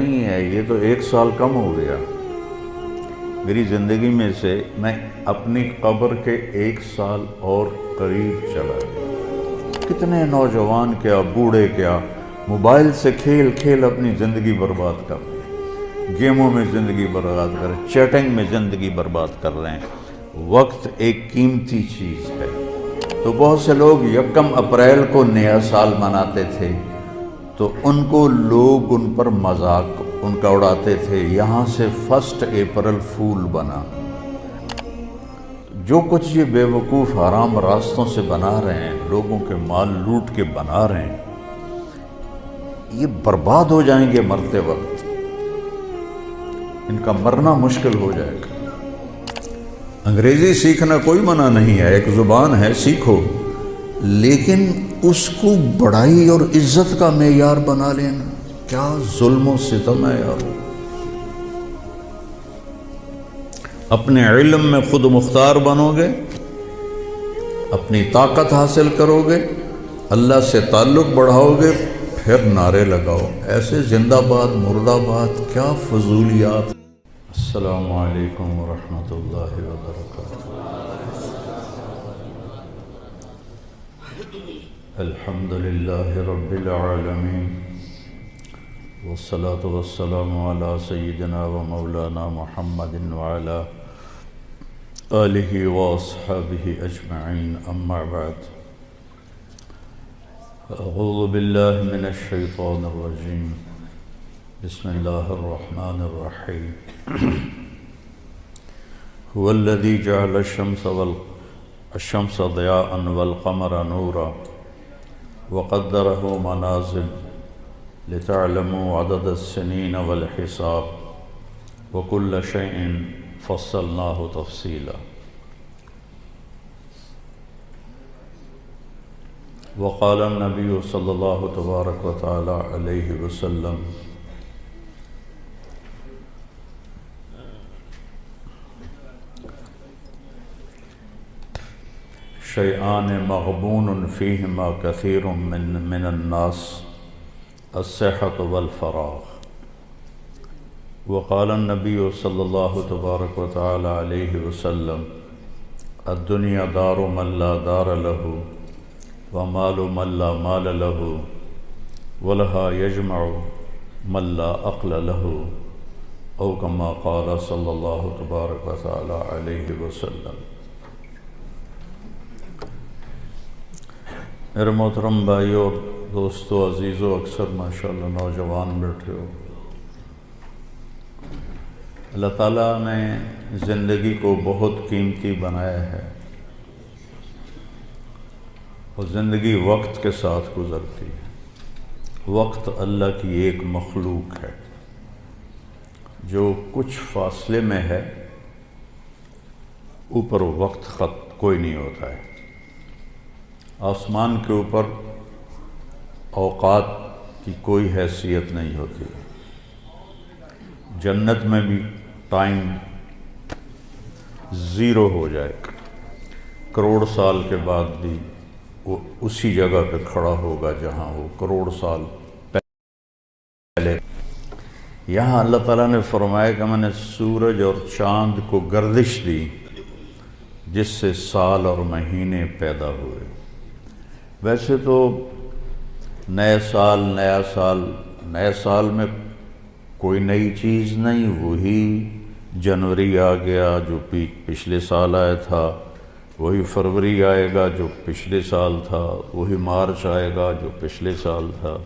نہیں ہے، یہ تو 1 سال کم ہو گیا میری زندگی میں سے، میں اپنی قبر کے 1 سال اور قریب چلا گیا۔ کتنے نوجوان کیا بوڑھے کیا موبائل سے کھیل کھیل اپنی زندگی برباد کر رہے ہیں، گیموں میں زندگی برباد کر رہے ہیں، چیٹنگ میں زندگی برباد کر رہے ہیں۔ وقت ایک قیمتی چیز ہے۔ تو بہت سے لوگ 1 اپریل کو نیا سال مناتے تھے تو ان کو لوگ ان پر مذاق ان کا اڑاتے تھے، یہاں سے 1 اپریل فول بنا۔ جو کچھ یہ بے وقوف حرام راستوں سے بنا رہے ہیں، لوگوں کے مال لوٹ کے بنا رہے ہیں، یہ برباد ہو جائیں گے مرتے وقت، ان کا مرنا مشکل ہو جائے گا۔ انگریزی سیکھنا کوئی منع نہیں ہے، ایک زبان ہے، سیکھو، لیکن اس کو بڑائی اور عزت کا معیار بنا لینا کیا ظلم و ستم ہے یار۔ اپنے علم میں خود مختار بنو گے، اپنی طاقت حاصل کرو گے، اللہ سے تعلق بڑھاؤ گے، پھر نعرے لگاؤ، ایسے زندہ باد مردہ باد کیا فضولیات۔ السلام علیکم ورحمۃ اللہ وبرکاتہ۔ الحمد للہ رب العالمین، والصلاة والسلام علی سیدنا و مولانا محمد وعلی آلہ واصحابہ اجمعین، اما بعد۔ اعوذ باللہ من الشیطان الرجیم، بسم اللہ الرحمن الرحیم۔ هو الذی جعل الشمس ضیاء والقمر نورا وقدرہ منازل لتعلموا عدد السنین والحساب وكل شيء فصلناه تفصیلا۔ وقال النبی صلی اللہ تبارک وتعالی علیہ وسلم: شیئان مغبون فیہما کثیر من الناس الصحة والفراغ۔ وقال النبی صلی اللہ تبارک وتعالی علیہ وسلم: الدنیا دار من لا دار له ومال من لا مال له ولها يجمع من لا عقل له، او کما قال صلی اللہ تبارک وتعالی علیہ وسلم۔ میرے محترم بھائیو اور دوستو عزیزو، اکثر ماشاءاللہ نوجوان بیٹھے ہو۔ اللہ تعالیٰ نے زندگی کو بہت قیمتی بنایا ہے، اور زندگی وقت کے ساتھ گزرتی ہے۔ وقت اللہ کی ایک مخلوق ہے جو کچھ فاصلے میں ہے، اوپر وقت خط کوئی نہیں ہوتا ہے۔ آسمان کے اوپر اوقات کی کوئی حیثیت نہیں ہوتی۔ جنت میں بھی ٹائم زیرو ہو جائے گا، کروڑ سال کے بعد بھی وہ اسی جگہ پہ کھڑا ہوگا جہاں وہ کروڑ سال پہلے۔ یہاں اللہ تعالیٰ نے فرمایا کہ میں نے سورج اور چاند کو گردش دی جس سے سال اور مہینے پیدا ہوئے۔ ویسے تو نئے سال میں کوئی نئی چیز نہیں، وہی جنوری آ گیا جو پچھلے سال آیا تھا، وہی فروری آئے گا جو پچھلے سال تھا، وہی مارچ آئے گا جو پچھلے سال تھا،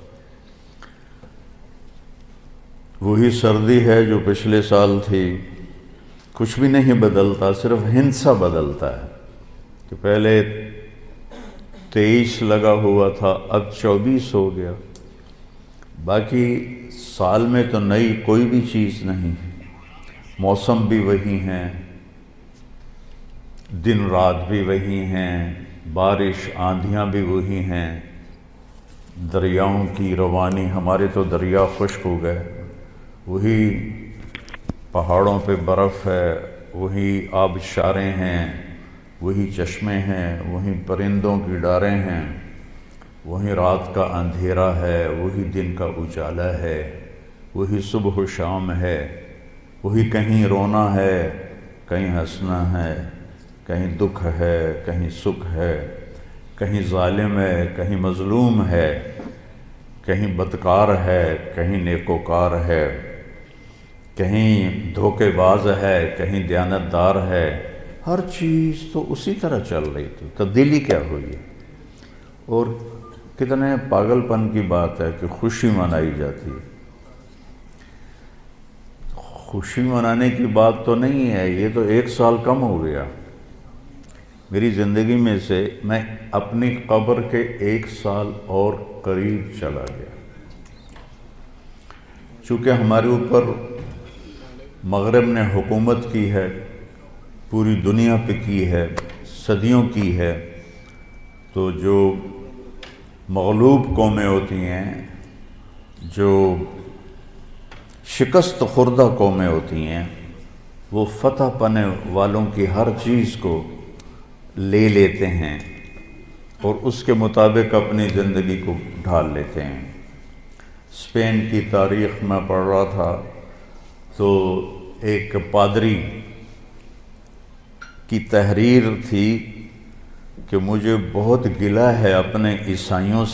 وہی سردی ہے جو پچھلے سال تھی۔ کچھ بھی نہیں بدلتا، صرف ہندسہ بدلتا ہے کہ پہلے 23 لگا ہوا تھا، اب 24 ہو گیا۔ باقی سال میں تو نئی کوئی بھی چیز نہیں، موسم بھی وہی ہیں، دن رات بھی وہی ہیں، بارش آندھیاں بھی وہی ہیں، دریاؤں کی روانی، ہمارے تو دریا خشک ہو گئے، وہی پہاڑوں پہ برف ہے، وہی آبشاریں ہیں، وہی چشمے ہیں، وہی پرندوں کی ڈاریں ہیں، وہی رات کا اندھیرا ہے، وہی دن کا اجالا ہے، وہی صبح و شام ہے، وہی کہیں رونا ہے کہیں ہنسنا ہے، کہیں دکھ ہے کہیں سکھ ہے، کہیں ظالم ہے کہیں مظلوم ہے، کہیں بدکار ہے کہیں نیکوکار ہے، کہیں دھوکے باز ہے کہیں دیانتدار ہے۔ ہر چیز تو اسی طرح چل رہی تھی، تبدیلی کیا ہوئی ہے؟ اور کتنے پاگل پن کی بات ہے کہ خوشی منائی جاتی ہے۔ خوشی منانے کی بات تو نہیں ہے، یہ تو 1 سال کم ہو گیا میری زندگی میں سے، میں اپنی قبر کے 1 سال اور قریب چلا گیا۔ چونکہ ہمارے اوپر مغرب نے حکومت کی ہے، پوری دنیا پہ کی ہے، صدیوں کی ہے، تو جو مغلوب قومیں ہوتی ہیں، جو شکست خوردہ قومیں ہوتی ہیں، وہ فتح پانے والوں کی ہر چیز کو لے لیتے ہیں اور اس کے مطابق اپنی زندگی کو ڈھال لیتے ہیں۔ اسپین کی تاریخ میں پڑھ رہا تھا تو ایک پادری کی تحریر تھی کہ مجھے بہت گلہ ہے اپنے عیسائیوں سے،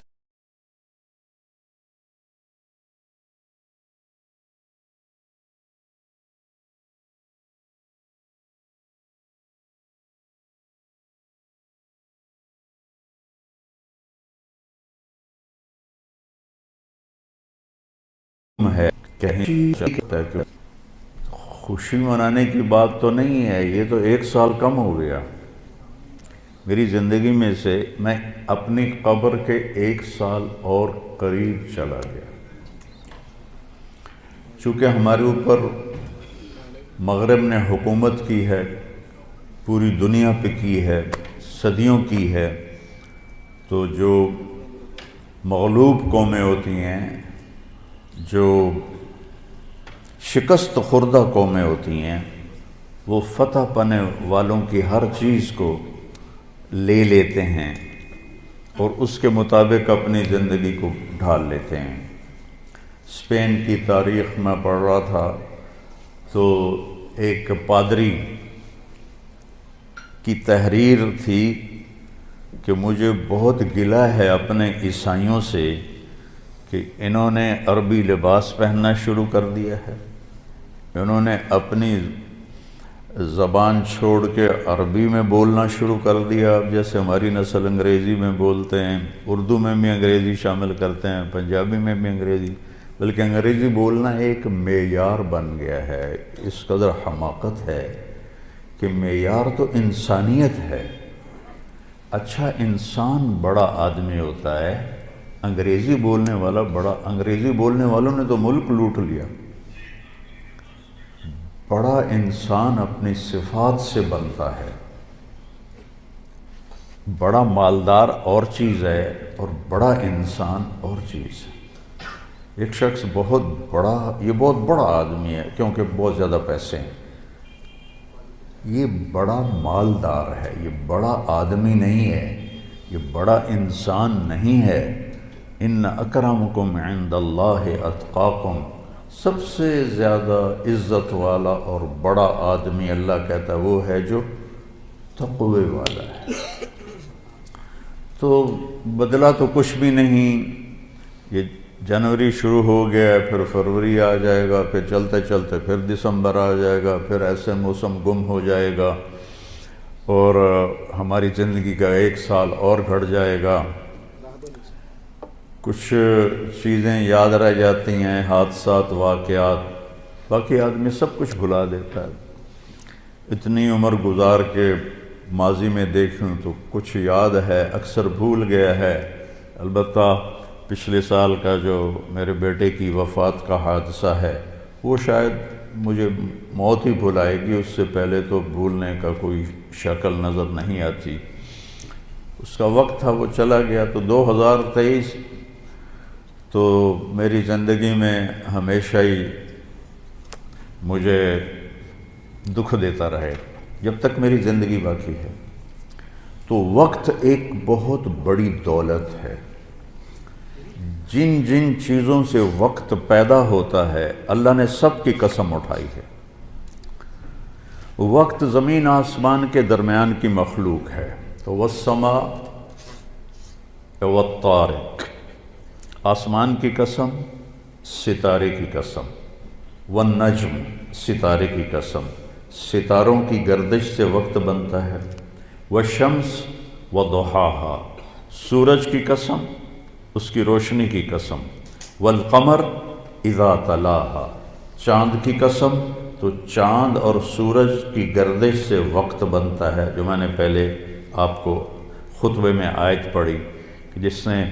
ہے کہیں خوشی منانے کی بات تو نہیں ہے، یہ تو 1 سال کم ہو گیا میری زندگی میں سے، میں اپنی قبر کے 1 سال اور قریب چلا گیا۔ چونکہ ہمارے اوپر مغرب نے حکومت کی ہے، پوری دنیا پہ کی ہے، صدیوں کی ہے، تو جو مغلوب قومیں ہوتی ہیں، جو شکست خوردہ قومیں ہوتی ہیں، وہ فتح پانے والوں کی ہر چیز کو لے لیتے ہیں اور اس کے مطابق اپنی زندگی کو ڈھال لیتے ہیں۔ اسپین کی تاریخ میں پڑھ رہا تھا تو ایک پادری کی تحریر تھی کہ مجھے بہت گلہ ہے اپنے عیسائیوں سے کہ انہوں نے عربی لباس پہننا شروع کر دیا ہے، انہوں نے اپنی زبان چھوڑ کے عربی میں بولنا شروع کر دیا۔ اب جیسے ہماری نسل انگریزی میں بولتے ہیں، اردو میں بھی انگریزی شامل کرتے ہیں، پنجابی میں بھی انگریزی، بلکہ انگریزی بولنا ایک معیار بن گیا ہے۔ اس قدر حماقت ہے کہ معیار تو انسانیت ہے۔ اچھا انسان بڑا آدمی ہوتا ہے، انگریزی بولنے والا بڑا، انگریزی بولنے والوں نے تو ملک لوٹ لیا۔ بڑا انسان اپنی صفات سے بنتا ہے، بڑا مالدار اور چیز ہے اور بڑا انسان اور چیز ہے۔ ایک شخص بہت بڑا، یہ بہت بڑا آدمی ہے کیونکہ بہت زیادہ پیسے ہیں، یہ بڑا مالدار ہے، یہ بڑا آدمی نہیں ہے، یہ بڑا انسان نہیں ہے۔ ان اکرمکم عند اللہ اتقاکم، سب سے زیادہ عزت والا اور بڑا آدمی اللہ کہتا ہے وہ ہے جو تقوی والا ہے۔ تو بدلا تو کچھ بھی نہیں، یہ جنوری شروع ہو گیا ہے، پھر فروری آ جائے گا، پھر چلتے چلتے پھر دسمبر آ جائے گا، پھر ایسے موسم گم ہو جائے گا اور ہماری زندگی کا 1 سال اور گھٹ جائے گا۔ کچھ چیزیں یاد رہ جاتی ہیں، حادثات، واقعات، باقی آدمی سب کچھ بھلا دیتا ہے۔ اتنی عمر گزار کے ماضی میں دیکھوں تو کچھ یاد ہے، اکثر بھول گیا ہے۔ البتہ پچھلے سال کا جو میرے بیٹے کی وفات کا حادثہ ہے وہ شاید مجھے موت ہی بھلائے گی، اس سے پہلے تو بھولنے کا کوئی شکل نظر نہیں آتی۔ اس کا وقت تھا، وہ چلا گیا۔ تو 2023 تو میری زندگی میں ہمیشہ ہی مجھے دکھ دیتا رہے جب تک میری زندگی باقی ہے۔ تو وقت ایک بہت بڑی دولت ہے، جن جن چیزوں سے وقت پیدا ہوتا ہے اللہ نے سب کی قسم اٹھائی ہے۔ وقت زمین آسمان کے درمیان کی مخلوق ہے، تو والسماء والطارق، آسمان کی قسم، ستارے کی قسم، والنجم، ستارے کی قسم، ستاروں کی گردش سے وقت بنتا ہے، والشمس وضحاہا، سورج کی قسم، اس کی روشنی کی قسم، والقمر اذا تلاہا، چاند کی قسم، تو چاند اور سورج کی گردش سے وقت بنتا ہے، جو میں نے پہلے آپ کو خطبے میں آیت پڑھی کہ جس نے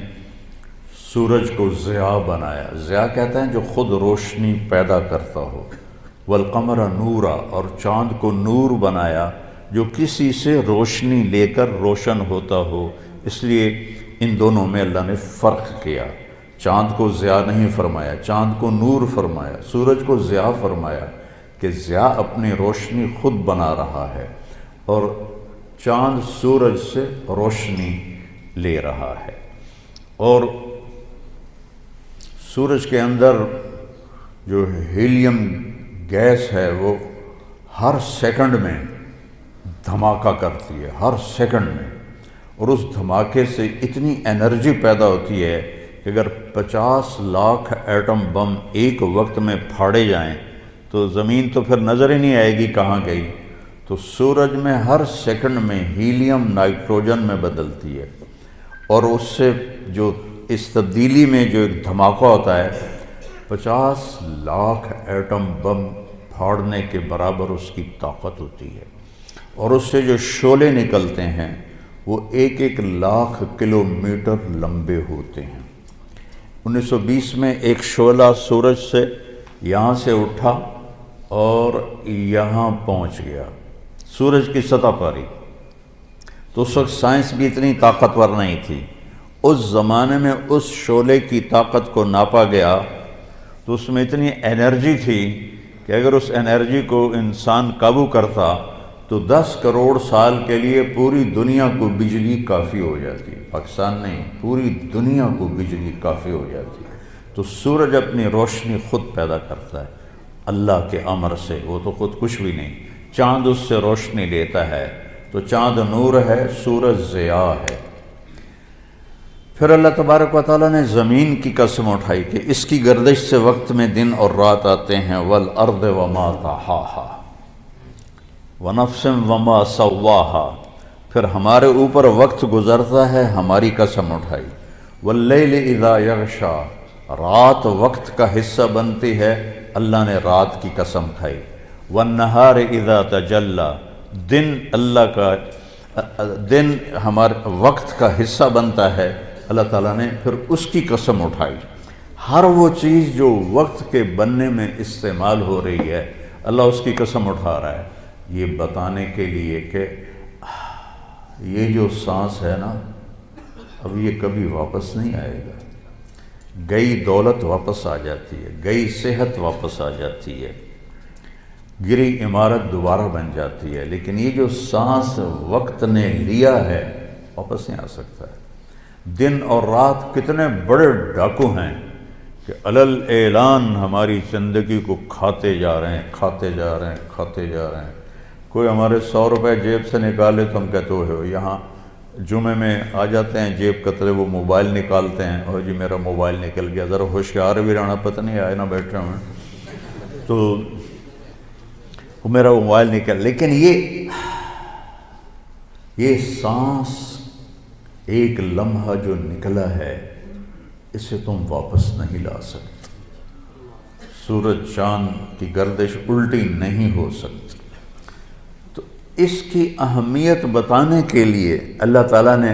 سورج کو ضیاء بنایا، ضیاء کہتے ہیں جو خود روشنی پیدا کرتا ہو، والقمر نورا، اور چاند کو نور بنایا جو کسی سے روشنی لے کر روشن ہوتا ہو، اس لیے ان دونوں میں اللہ نے فرق کیا، چاند کو ضیاء نہیں فرمایا، چاند کو نور فرمایا، سورج کو ضیاء فرمایا کہ ضیاء اپنی روشنی خود بنا رہا ہے اور چاند سورج سے روشنی لے رہا ہے، اور سورج کے اندر جو ہیلیم گیس ہے وہ ہر سیکنڈ میں دھماکہ کرتی ہے، ہر سیکنڈ میں، اور اس دھماکے سے اتنی انرجی پیدا ہوتی ہے کہ اگر 50 لاکھ ایٹم بم ایک وقت میں پھاڑے جائیں تو زمین تو پھر نظر ہی نہیں آئے گی کہاں گئی، تو سورج میں ہر سیکنڈ میں ہیلیم نائٹروجن میں بدلتی ہے، اور اس سے جو اس تبدیلی میں جو ایک دھماکہ ہوتا ہے 50 لاکھ ایٹم بم پھاڑنے کے برابر اس کی طاقت ہوتی ہے، اور اس سے جو شعلے نکلتے ہیں وہ 1 لاکھ کلومیٹر لمبے ہوتے ہیں۔ 1920 میں ایک شعلہ سورج سے یہاں سے اٹھا اور یہاں پہنچ گیا، سورج کی سطح پر ہی، تو اس وقت سائنس بھی اتنی طاقتور نہیں تھی، اس زمانے میں اس شعلے کی طاقت کو ناپا گیا تو اس میں اتنی انرجی تھی کہ اگر اس انرجی کو انسان قابو کرتا تو 10 کروڑ سال کے لیے پوری دنیا کو بجلی کافی ہو جاتی، پاکستان نہیں پوری دنیا کو بجلی کافی ہو جاتی۔ تو سورج اپنی روشنی خود پیدا کرتا ہے اللہ کے امر سے، وہ تو خود کچھ بھی نہیں، چاند اس سے روشنی لیتا ہے، تو چاند نور ہے، سورج ضیاء ہے۔ پھر اللہ تبارک و تعالیٰ نے زمین کی قسم اٹھائی کہ اس کی گردش سے وقت میں دن اور رات آتے ہیں، والارض وما طحاها ونفس وما سواها، پھر ہمارے اوپر وقت گزرتا ہے، ہماری قسم اٹھائی، واللیل اذا یغشا، رات وقت کا حصہ بنتی ہے، اللہ نے رات کی قسم کھائی، والنہار اذا تجلی، دن اللہ کا دن ہمارے وقت کا حصہ بنتا ہے، اللہ تعالیٰ نے پھر اس کی قسم اٹھائی۔ ہر وہ چیز جو وقت کے بننے میں استعمال ہو رہی ہے اللہ اس کی قسم اٹھا رہا ہے، یہ بتانے کے لیے کہ یہ جو سانس ہے نا اب یہ کبھی واپس نہیں آئے گا، گئی دولت واپس آ جاتی ہے، گئی صحت واپس آ جاتی ہے، گری عمارت دوبارہ بن جاتی ہے، لیکن یہ جو سانس وقت نے لیا ہے واپس نہیں آ سکتا ہے۔ دن اور رات کتنے بڑے ڈاکو ہیں کہ علل اعلان ہماری زندگی کو کھاتے جا رہے ہیں، کھاتے جا رہے ہیں، کھاتے جا رہے ہیں۔ کوئی ہمارے 100 روپے جیب سے نکالے تو ہم کہتے ہو یہاں جمعے میں آ جاتے ہیں جیب کترے، وہ موبائل نکالتے ہیں، اور جی میرا موبائل نکل گیا، ذرا ہوشیار بھی رہنا، پتہ نہیں آئے نہ بیٹھے ہوئے تو وہ میرا موبائل نکل، لیکن یہ سانس ایک لمحہ جو نکلا ہے اسے تم واپس نہیں لا سکتے، سورج چاند کی گردش الٹی نہیں ہو سکتی۔ تو اس کی اہمیت بتانے کے لیے اللہ تعالیٰ نے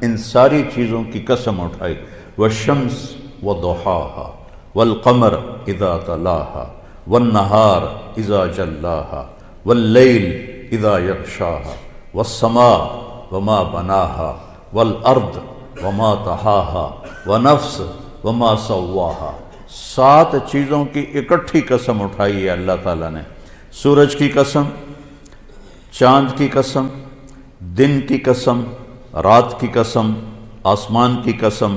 ان ساری چیزوں کی قسم اٹھائی، والشمس وضحاها والقمر اذا تلاها والنہار اذا جلاها واللیل اذا یغشاها والسماء وما بناها والارض وما طحاها ونفس وما سواها، 7 چیزوں کی اکٹھی قسم اٹھائی ہے اللہ تعالیٰ نے، سورج کی قسم، چاند کی قسم، دن کی قسم، رات کی قسم، آسمان کی قسم،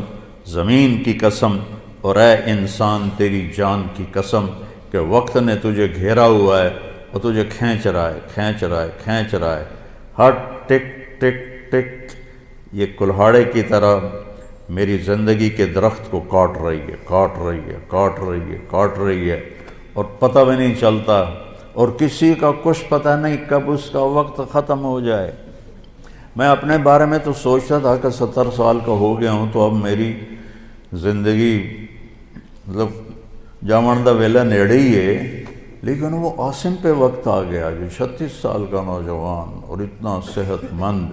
زمین کی قسم اور اے انسان تیری جان کی قسم کہ وقت نے تجھے گھیرا ہوا ہے اور تجھے کھینچ رہا ہے ہر ٹک ٹک ٹک یہ کلہاڑے کی طرح میری زندگی کے درخت کو کاٹ رہی ہے اور پتہ بھی نہیں چلتا، اور کسی کا کچھ پتہ نہیں کب اس کا وقت ختم ہو جائے۔ میں اپنے بارے میں تو سوچتا تھا کہ 70 سال کا ہو گیا ہوں تو اب میری زندگی مطلب جامن دا ویلا نیڑے ہی ہے، لیکن وہ عاصم پہ وقت آ گیا جو 36 سال کا نوجوان اور اتنا صحت مند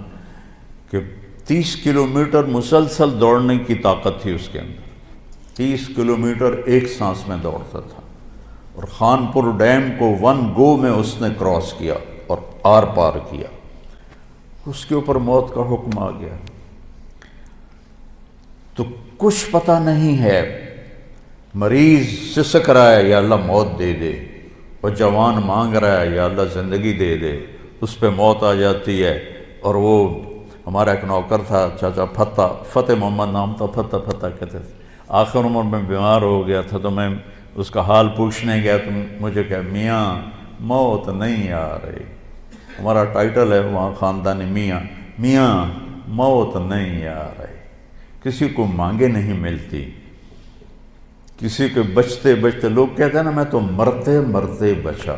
کہ 30 کلومیٹر مسلسل دوڑنے کی طاقت تھی اس کے اندر، 30 کلومیٹر ایک سانس میں دوڑتا تھا، اور خانپور ڈیم کو 1 گو میں اس نے کراس کیا اور آر پار کیا۔ اس کے اوپر موت کا حکم آ گیا، تو کچھ پتہ نہیں ہے۔ مریض سسک رہا ہے یا اللہ موت دے دے، اور جوان مانگ رہا ہے یا اللہ زندگی دے دے، اس پہ موت آ جاتی ہے۔ اور وہ ہمارا ایک نوکر تھا چاچا فتح محمد نام تھا، فتح کہتے تھے، آخر عمر میں بیمار ہو گیا تھا، تو میں اس کا حال پوچھنے گیا تو مجھے کہا میاں موت نہیں آ رہی، ہمارا ٹائٹل ہے وہاں خاندانی میاں موت نہیں آ رہی، کسی کو مانگے نہیں ملتی، کسی کے بچتے لوگ کہتے ہیں نا میں تو مرتے مرتے بچا،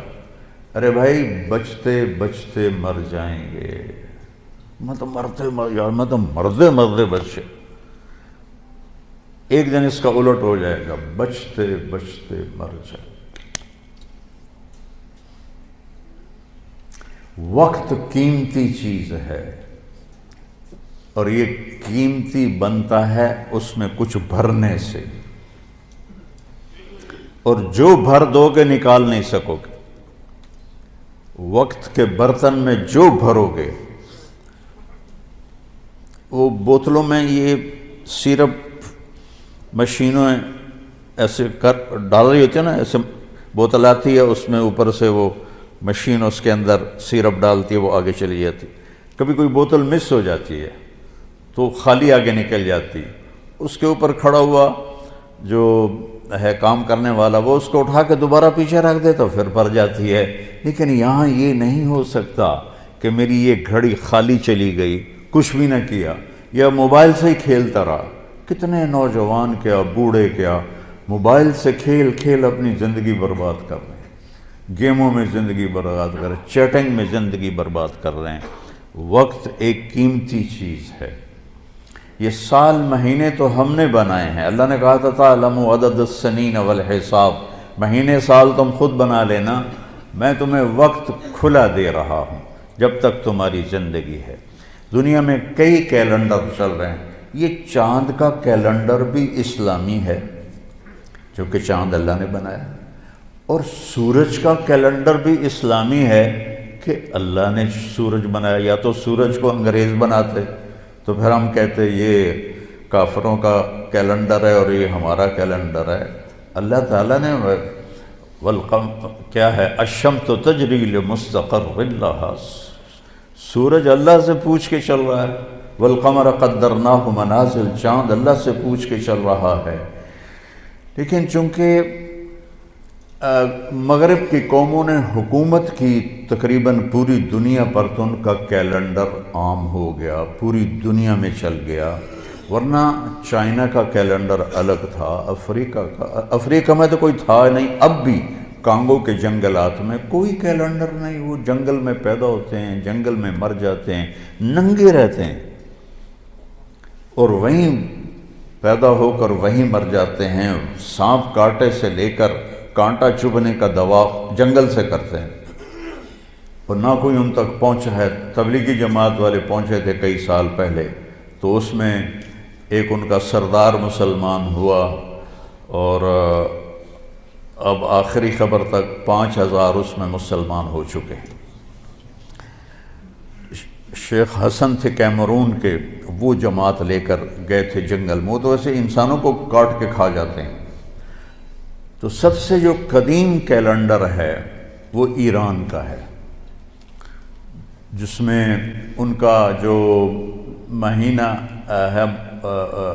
ارے بھائی بچتے بچتے مر جائیں گے، میں تو مرتے بچے، ایک دن اس کا الٹ ہو جائے گا، بچتے بچتے مر جائے۔ وقت قیمتی چیز ہے، اور یہ قیمتی بنتا ہے اس میں کچھ بھرنے سے، اور جو بھر دو گے نکال نہیں سکو گے۔ وقت کے برتن میں جو بھرو گے، وہ بوتلوں میں یہ سیرپ مشینوں ایسے ڈال رہی ہوتی ہے نا، ایسے بوتل آتی ہے، اس میں اوپر سے وہ مشین اس کے اندر سیرپ ڈالتی ہے، وہ آگے چلی جاتی، کبھی کوئی بوتل مس ہو جاتی ہے تو خالی آگے نکل جاتی، اس کے اوپر کھڑا ہوا جو ہے کام کرنے والا وہ اس کو اٹھا کے دوبارہ پیچھے رکھ دے تو پھر بھر جاتی ہے۔ لیکن یہاں یہ نہیں ہو سکتا کہ میری یہ گھڑی خالی چلی گئی، کچھ بھی نہ کیا، یا موبائل سے ہی کھیلتا رہا۔ کتنے نوجوان کیا بوڑھے کیا موبائل سے کھیل اپنی زندگی برباد کر رہے ہیں، گیموں میں زندگی برباد کر رہے ہیں، چیٹنگ میں زندگی برباد کر رہے ہیں۔ وقت ایک قیمتی چیز ہے۔ یہ سال مہینے تو ہم نے بنائے ہیں، اللہ نے کہا تھا تعلموا عدد السنین والحساب، مہینے سال تم خود بنا لینا، میں تمہیں وقت کھلا دے رہا ہوں جب تک تمہاری زندگی ہے۔ دنیا میں کئی کیلنڈر چل رہے ہیں، یہ چاند کا کیلنڈر بھی اسلامی ہے کیونکہ چاند اللہ نے بنایا، اور سورج کا کیلنڈر بھی اسلامی ہے کہ اللہ نے سورج بنایا۔ یا تو سورج کو انگریز بناتے تو پھر ہم کہتے یہ کافروں کا کیلنڈر ہے اور یہ ہمارا کیلنڈر ہے۔ اللہ تعالیٰ نے کیا ہے، الشمس تجری لمستقر لہا، سورج اللہ سے پوچھ کے چل رہا ہے، والقمر قدرناہ منازل، چاند اللہ سے پوچھ کے چل رہا ہے۔ لیکن چونکہ مغرب کی قوموں نے حکومت کی تقریباً پوری دنیا پر، تو ان کا کیلنڈر عام ہو گیا، پوری دنیا میں چل گیا، ورنہ چائنا کا کیلنڈر الگ تھا، افریقہ میں تو کوئی تھا نہیں، اب بھی کانگو کے جنگلات میں کوئی کیلنڈر نہیں، وہ جنگل میں پیدا ہوتے ہیں، جنگل میں مر جاتے ہیں، ننگے رہتے ہیں، اور وہیں پیدا ہو کر وہیں مر جاتے ہیں، سانپ کاٹے سے لے کر کانٹا چبھنے کا دوا جنگل سے کرتے ہیں، اور نہ کوئی ان تک پہنچا ہے۔ تبلیغی جماعت والے پہنچے تھے کئی سال پہلے، تو اس میں ایک ان کا سردار مسلمان ہوا، اور اب آخری خبر تک 5000 اس میں مسلمان ہو چکے ہیں۔ شیخ حسن تھے کیمرون کے، وہ جماعت لے کر گئے تھے جنگل میں، تو ایسے انسانوں کو کاٹ کے کھا جاتے ہیں۔ تو سب سے جو قدیم کیلنڈر ہے وہ ایران کا ہے، جس میں ان کا جو مہینہ ہے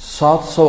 700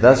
10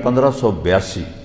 1582,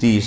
30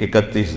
31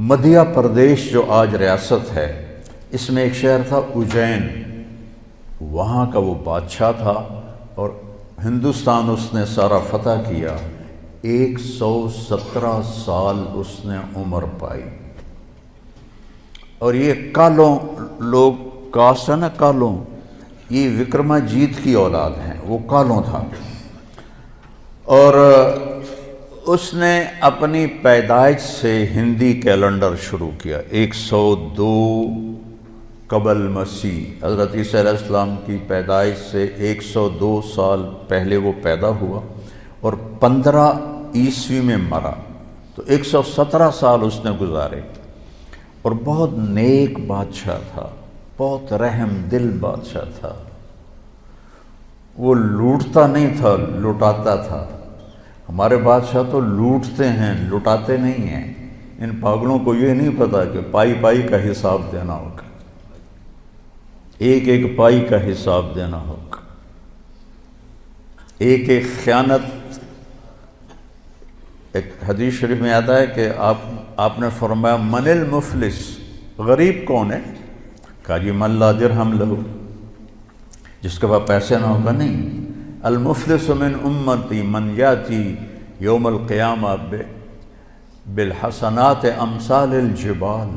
مدھیہ پردیش جو آج ریاست ہے، اس میں ایک شہر تھا اجین، وہاں کا وہ بادشاہ تھا اور ہندوستان اس نے سارا فتح کیا۔ 117 سال اس نے عمر پائی، اور یہ کالوں لوگ، کاسٹ ہے نا کالوں، یہ وکرما جیت کی اولاد ہیں، وہ کالوں تھا۔ اور اس نے اپنی پیدائش سے ہندی کیلنڈر شروع کیا۔ 102 قبل مسیح، حضرت عیسیٰ علیہ السلام کی پیدائش سے 102 سال پہلے وہ پیدا ہوا اور 15 عیسوی میں مرا، تو 117 سال اس نے گزارے۔ اور بہت نیک بادشاہ تھا، بہت رحم دل بادشاہ تھا، وہ لوٹتا نہیں تھا، لٹاتا تھا۔ ہمارے بادشاہ تو لوٹتے ہیں، لٹاتے نہیں ہیں۔ ان پاگلوں کو یہ نہیں پتا کہ پائی پائی کا حساب دینا ہوگا، ایک ایک پائی کا حساب دینا ہوگا، ایک ایک خیانت۔ ایک حدیث شریف میں آتا ہے کہ آپ نے فرمایا من المفلس، غریب کون ہے؟ کہا جی من لا درہم لہو، جس کے پاس پیسے نہ ہوگا نہیں۔ المفلس من امتی من یاتی یوم القیامہ بالحسنات امثال الجبال،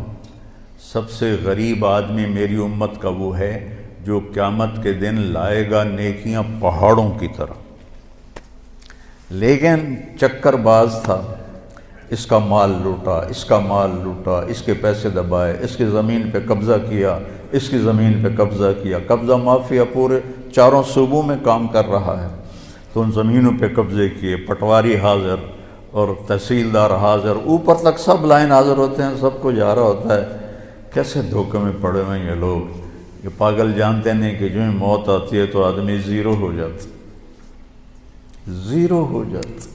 سب سے غریب آدمی میری امت کا وہ ہے جو قیامت کے دن لائے گا نیکیاں پہاڑوں کی طرح۔ لیکن چکر باز تھا، اس کا مال لوٹا، اس کا مال لوٹا، اس کے پیسے دبائے، اس کی زمین پہ قبضہ کیا، اس کی زمین پہ قبضہ کیا۔ قبضہ مافیا پورے 4 صوبوں میں کام کر رہا ہے، تو ان زمینوں پہ قبضے کیے، پٹواری حاضر اور تحصیلدار حاضر، اوپر تک سب لائن حاضر ہوتے ہیں، سب کو جا رہا ہوتا ہے۔ کیسے دھوکے میں پڑے ہوئے ہیں یہ لوگ، یہ پاگل جانتے نہیں کہ جو ہی موت آتی ہے تو آدمی زیرو ہو جاتا، زیرو ہو جاتا۔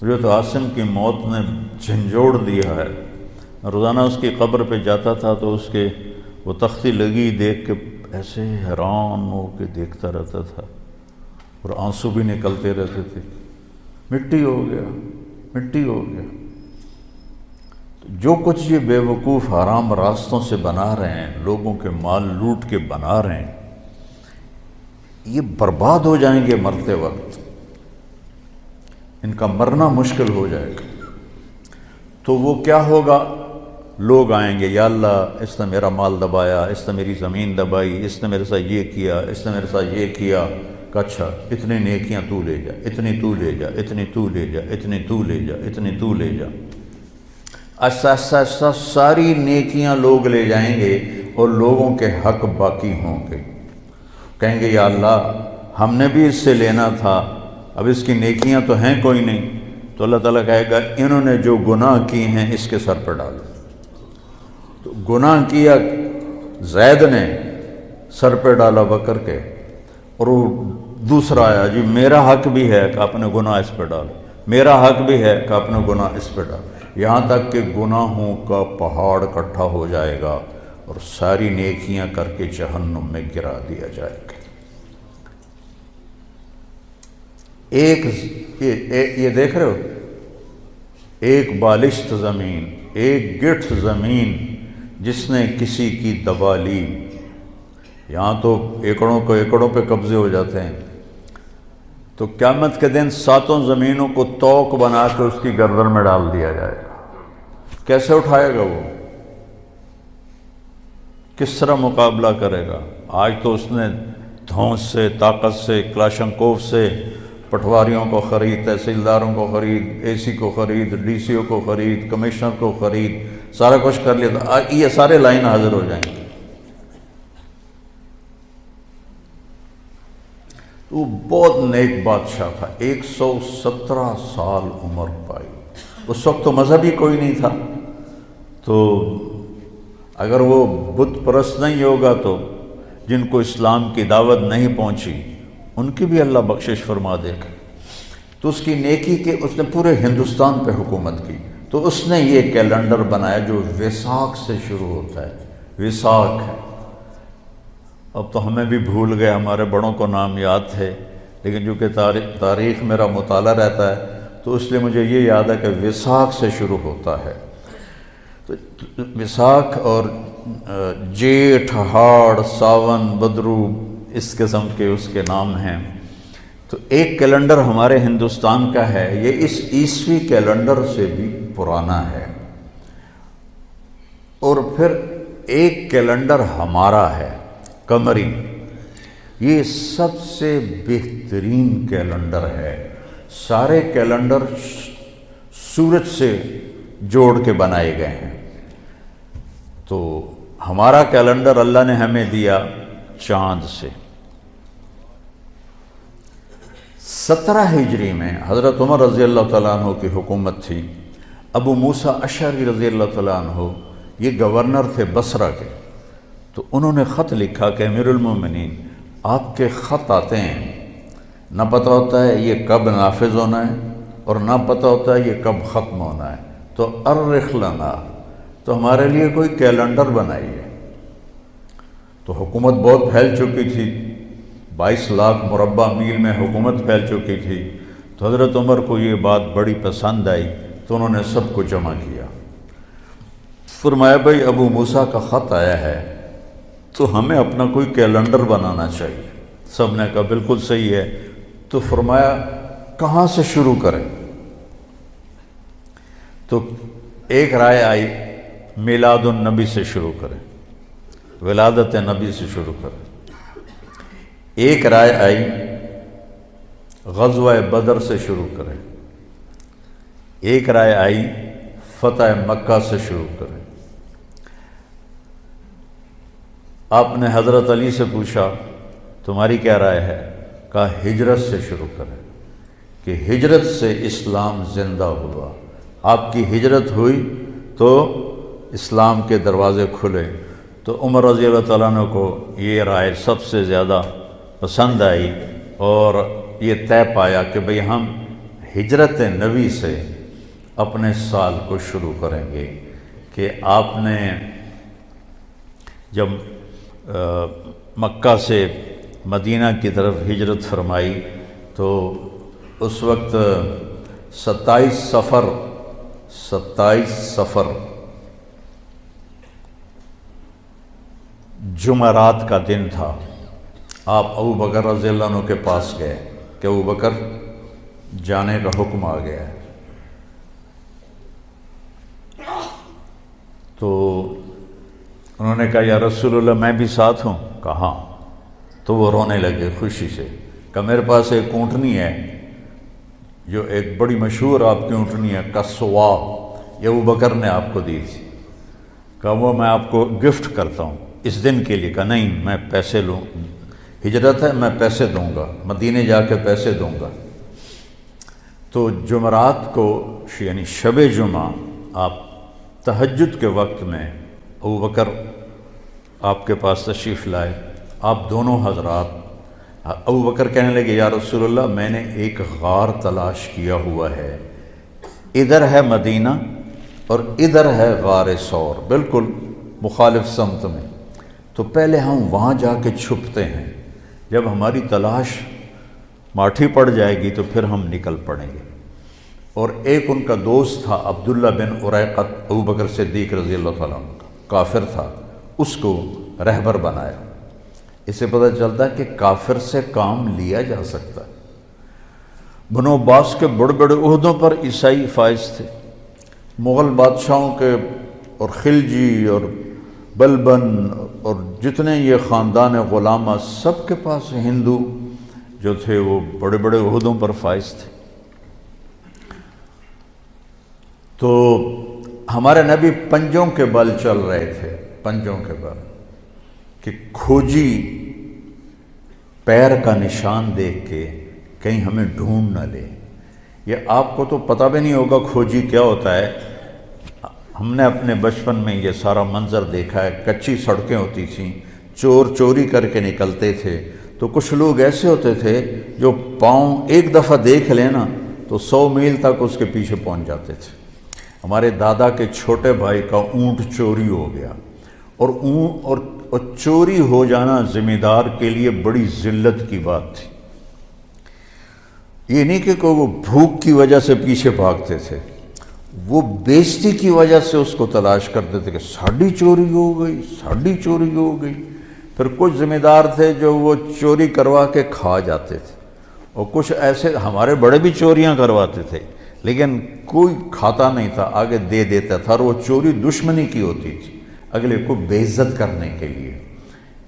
جو تو عاصم کی موت نے جھنجھوڑ دیا ہے، روزانہ اس کی قبر پہ جاتا تھا تو اس کے وہ تختی لگی دیکھ کے ایسے حیران ہو کے دیکھتا رہتا تھا، اور آنسو بھی نکلتے رہتے تھے۔ مٹی ہو گیا، مٹی ہو گیا۔ جو کچھ یہ بے وقوف حرام راستوں سے بنا رہے ہیں، لوگوں کے مال لوٹ کے بنا رہے ہیں، یہ برباد ہو جائیں گے مرتے وقت، ان کا مرنا مشکل ہو جائے گا۔ تو وہ کیا ہوگا؟ لوگ آئیں گے، یا اللہ اس نے میرا مال دبایا، اس نے میری زمین دبائی، اس نے میرے ساتھ یہ کیا، اس نے میرے ساتھ یہ کیا۔ کہ اچھا اتنی نیکیاں تو لے جا، اتنی تو لے جا، اتنی تو لے جا، اتنی تو لے جا، اتنی تو لے جا۔ آہستہ آہستہ آہستہ ساری نیکیاں لوگ لے جائیں گے اور لوگوں کے حق باقی ہوں گے۔ کہیں گے یا اللہ ہم نے بھی اس سے لینا تھا، اب اس کی نیکیاں تو ہیں کوئی نہیں، تو اللہ تعالیٰ کہے گا انہوں نے جو گناہ کی ہیں اس کے سر پہ ڈالو۔ تو گناہ کیا زید نے، سر پہ ڈالا بکر کے، اور وہ دوسرا آیا جی میرا حق بھی ہے کہ اپنے گناہ اس پہ ڈالو، میرا حق بھی ہے کہ اپنے گناہ اس پہ ڈالو، یہاں تک کہ گناہوں کا پہاڑ اکٹھا ہو جائے گا اور ساری نیکیاں کر کے جہنم میں گرا دیا جائے گا۔ یہ دیکھ رہے ہو، ایک بالشت زمین، ایک گٹھ زمین جس نے کسی کی دبا لی، یہاں تو ایکڑوں پہ قبضے ہو جاتے ہیں، تو قیامت کے دن 7 زمینوں کو توق بنا کے اس کی گردن میں ڈال دیا جائے گا۔ کیسے اٹھائے گا وہ؟ کس طرح مقابلہ کرے گا؟ آج تو اس نے دھونس سے، طاقت سے، کلاشنکوف سے پٹواریوں کو خرید، تحصیلداروں کو خرید، اے سی کو خرید، ڈی سی او کو خرید، کمشنر کو خرید، سارا کچھ کر لیا تھا، یہ سارے لائن حاضر ہو جائیں گے۔ وہ بہت نیک بادشاہ تھا، 117 سال عمر پائی۔ اس وقت تو مذہب ہی کوئی نہیں تھا، تو اگر وہ بت پرست نہیں ہوگا تو جن کو اسلام کی دعوت نہیں پہنچی ان کی بھی اللہ بخشش فرما دے گا۔ تو اس کی نیکی کے اس نے پورے ہندوستان پہ حکومت کی، تو اس نے یہ کیلنڈر بنایا جو ویساکھ سے شروع ہوتا ہے، ویساکھ۔ اب تو ہمیں بھی بھول گئے، ہمارے بڑوں کو نام یاد تھے، لیکن چونکہ تاریخ میرا مطالعہ رہتا ہے تو اس لیے مجھے یہ یاد ہے کہ ویساکھ سے شروع ہوتا ہے۔ تو وساکھ اور جیٹھ، ہاڑ، ساون، بدرو اس قسم کے اس کے نام ہیں۔ تو ایک کیلنڈر ہمارے ہندوستان کا ہے، یہ اس عیسوی کیلنڈر سے بھی پرانا ہے، اور پھر ایک کیلنڈر ہمارا ہے قمری، یہ سب سے بہترین کیلنڈر ہے۔ سارے کیلنڈر سورج سے جوڑ کے بنائے گئے ہیں، تو ہمارا کیلنڈر اللہ نے ہمیں دیا چاند سے۔ 17 ہجری میں حضرت عمر رضی اللہ تعالیٰ عنہ کی حکومت تھی۔ ابو موسیٰ اشعری رضی اللہ تعالیٰ عنہ یہ گورنر تھے بصرہ کے، تو انہوں نے خط لکھا کہ امیر المومنین آپ کے خط آتے ہیں، نہ پتہ ہوتا ہے یہ کب نافذ ہونا ہے اور نہ پتہ ہوتا ہے یہ کب ختم ہونا ہے، تو ارخ لنا، تو ہمارے لیے کوئی کیلنڈر بنائیے۔ تو حکومت بہت پھیل چکی تھی، 22 لاکھ مربع میل میں حکومت پھیل چکی تھی، تو حضرت عمر کو یہ بات بڑی پسند آئی، تو انہوں نے سب کو جمع کیا، فرمایا بھائی ابو موسیٰ کا خط آیا ہے تو ہمیں اپنا کوئی کیلنڈر بنانا چاہیے۔ سب نے کہا بالکل صحیح ہے، تو فرمایا کہاں سے شروع کریں؟ تو ایک رائے آئی میلاد النبی سے شروع کریں، ولادت نبی سے شروع کریں۔ ایک رائے آئی غزوہ بدر سے شروع کریں، ایک رائے آئی فتح مکہ سے شروع کریں۔ آپ نے حضرت علی سے پوچھا تمہاری کیا رائے ہے؟ کہا ہجرت سے شروع کریں، کہ ہجرت سے اسلام زندہ ہوا، آپ کی ہجرت ہوئی تو اسلام کے دروازے کھلے۔ تو عمر رضی اللہ تعالیٰ عنہ کو یہ رائے سب سے زیادہ پسند آئی، اور یہ طے پایا کہ بھئی ہم ہجرت نبی سے اپنے سال کو شروع کریں گے۔ کہ آپ نے جب مکہ سے مدینہ کی طرف ہجرت فرمائی تو اس وقت 27 صفر جمعرات کا دن تھا۔ آپ ابو بکر رضی اللہ عنہ کے پاس گئے کہ ابو بکر جانے کا حکم آ گیا ہے، تو انہوں نے کہا یا رسول اللہ میں بھی ساتھ ہوں؟ کہا، تو وہ رونے لگے خوشی سے، کہ میرے پاس ایک اونٹنی ہے جو ایک بڑی مشہور آپ کی اونٹنی ہے کسوا، یہ ابو بکر نے آپ کو دی تھی، کہا وہ میں آپ کو گفٹ کرتا ہوں اس دن کے لیے۔ کہا نہیں میں پیسے لوں، ہجرت ہے میں پیسے دوں گا، مدینے جا کے پیسے دوں گا۔ تو جمعرات کو یعنی شب جمعہ آپ تہجد کے وقت میں ابو بکر آپ کے پاس تشریف لائے، آپ دونوں حضرات، ابو بکر کہنے لگے یا رسول اللہ میں نے ایک غار تلاش کیا ہوا ہے، ادھر ہے مدینہ اور ادھر ہے غار ثور، بالکل مخالف سمت میں، تو پہلے ہم وہاں جا کے چھپتے ہیں، جب ہماری تلاش ماٹھی پڑ جائے گی تو پھر ہم نکل پڑیں گے۔ اور ایک ان کا دوست تھا عبداللہ بن اریقط، ابو بکر صدیق رضی اللہ تعالیٰ عنہ کا کافر تھا، اس کو رہبر بنایا۔ اس سے پتہ چلتا ہے کہ کافر سے کام لیا جا سکتا ہے۔ بنو عباس کے بڑے بڑے عہدوں پر عیسائی فائز تھے، مغل بادشاہوں کے اور خلجی اور بلبن اور جتنے یہ خاندان غلامہ سب کے پاس ہندو جو تھے وہ بڑے بڑے عہدوں پر فائز تھے۔ تو ہمارے نبی پنجوں کے بل چل رہے تھے، پنجوں کے بل، کہ کھوجی پیر کا نشان دیکھ کے کہیں ہمیں ڈھونڈ نہ لے۔ یہ آپ کو تو پتہ بھی نہیں ہوگا کھوجی کیا ہوتا ہے، ہم نے اپنے بچپن میں یہ سارا منظر دیکھا ہے، کچی سڑکیں ہوتی تھیں، چور چوری کر کے نکلتے تھے، تو کچھ لوگ ایسے ہوتے تھے جو پاؤں ایک دفعہ دیکھ لینا تو 100 میل تک اس کے پیچھے پہنچ جاتے تھے۔ ہمارے دادا کے چھوٹے بھائی کا اونٹ چوری ہو گیا، اور چوری ہو جانا ذمہ دار کے لیے بڑی ذلت کی بات تھی۔ یہ نہیں کہ وہ بھوک کی وجہ سے پیچھے بھاگتے تھے، وہ بےزتی کی وجہ سے اس کو تلاش کرتے تھے کہ ساڑی چوری ہو گئی، ساڑی چوری ہو گئی۔ پھر کچھ ذمہ دار تھے جو وہ چوری کروا کے کھا جاتے تھے، اور کچھ ایسے ہمارے بڑے بھی چوریاں کرواتے تھے لیکن کوئی کھاتا نہیں تھا، آگے دے دیتا تھا، اور وہ چوری دشمنی کی ہوتی تھی، اگلے کو بے عزت کرنے کے لیے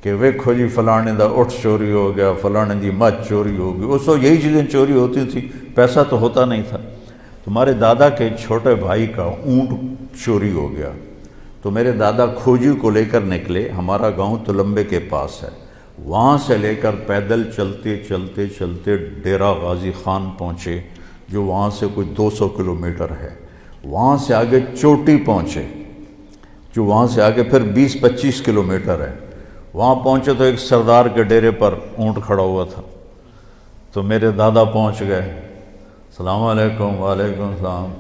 کہ ویکھو جی فلانے دا اٹھ چوری ہو گیا، فلانے دی مچھ چوری ہو گئی۔ اس وقت یہی چیزیں چوری ہوتی تھی، پیسہ تو ہوتا نہیں تھا۔ تمہارے دادا کے چھوٹے بھائی کا اونٹ چوری ہو گیا، تو میرے دادا کھوجی کو لے کر نکلے، ہمارا گاؤں تلمبے کے پاس ہے، وہاں سے لے کر پیدل چلتے چلتے چلتے ڈیرہ غازی خان پہنچے، جو وہاں سے کوئی 200 کلومیٹر ہے، وہاں سے آگے چوٹی پہنچے، جو وہاں سے آگے پھر 20-25 کلومیٹر ہے، وہاں پہنچے تو ایک سردار کے ڈیرے پر اونٹ کھڑا ہوا تھا، تو میرے دادا پہنچ گئے، السلام علیکم۔ وعلیکم السلام۔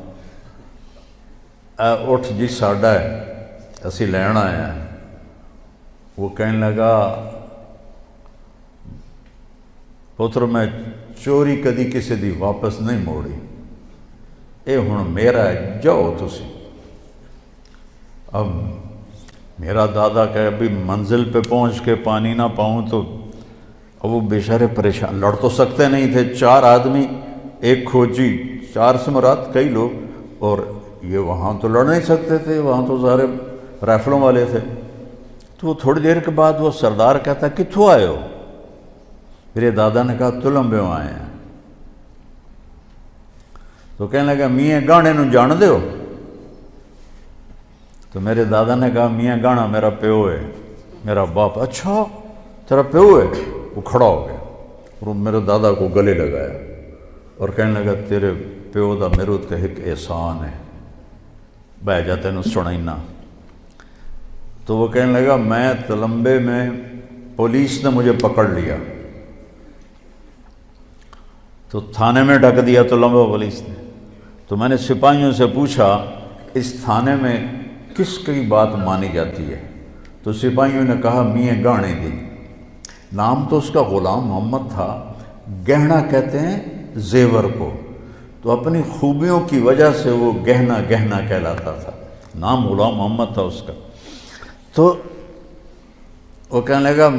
اٹھ جی ساڈا ہے، اسی لین آئے ہیں۔ وہ کہنے لگا پتر میں چوری کدی کسی دی واپس نہیں موڑی، اے ہن میرا ہے، جاؤ تسی۔ اب میرا دادا کہ ابھی منزل پہ پہنچ کے پانی نہ پاؤں تو اب وہ بیچارے پریشان، لڑ تو سکتے نہیں تھے، 4 آدمی، ایک کھوجی، 4 سے مراد کئی لوگ، اور یہ وہاں تو لڑ نہیں سکتے تھے، وہاں تو سارے رائفلوں والے تھے۔ تو وہ تھوڑی دیر کے بعد وہ سردار کہتا کتھوں آئے ہو؟ میرے دادا نے کہا تلمبے آئے ہیں۔ تو کہنے لگا میاں گانے نو جان دے ہو؟ تو میرے دادا نے کہا میاں گانا میرا پیو ہے، میرا باپ۔ اچھا تیرا پیو ہے؟ وہ کھڑا ہو گیا اور میرے دادا کو گلے لگایا اور کہنے لگا تیرے پیو دا میرے تے ایک احسان ہے، بہ جا تینوں سنائینا۔ تو وہ کہنے لگا میں تلمبے میں پولیس نے مجھے پکڑ لیا، تو تھانے میں ڈھک دیا تلمبے پولیس نے، تو میں نے سپاہیوں سے پوچھا اس تھانے میں کس کی بات مانی جاتی ہے؟ تو سپاہیوں نے کہا میاں گانے دی۔ نام تو اس کا غلام محمد تھا، گہنا کہتے ہیں زیور کو، تو اپنی خوبیوں کی وجہ سے وہ گہنا گہنا کہلاتا تھا، نام غلام محمد تھا اس کا۔ تو وہ کہنے لگا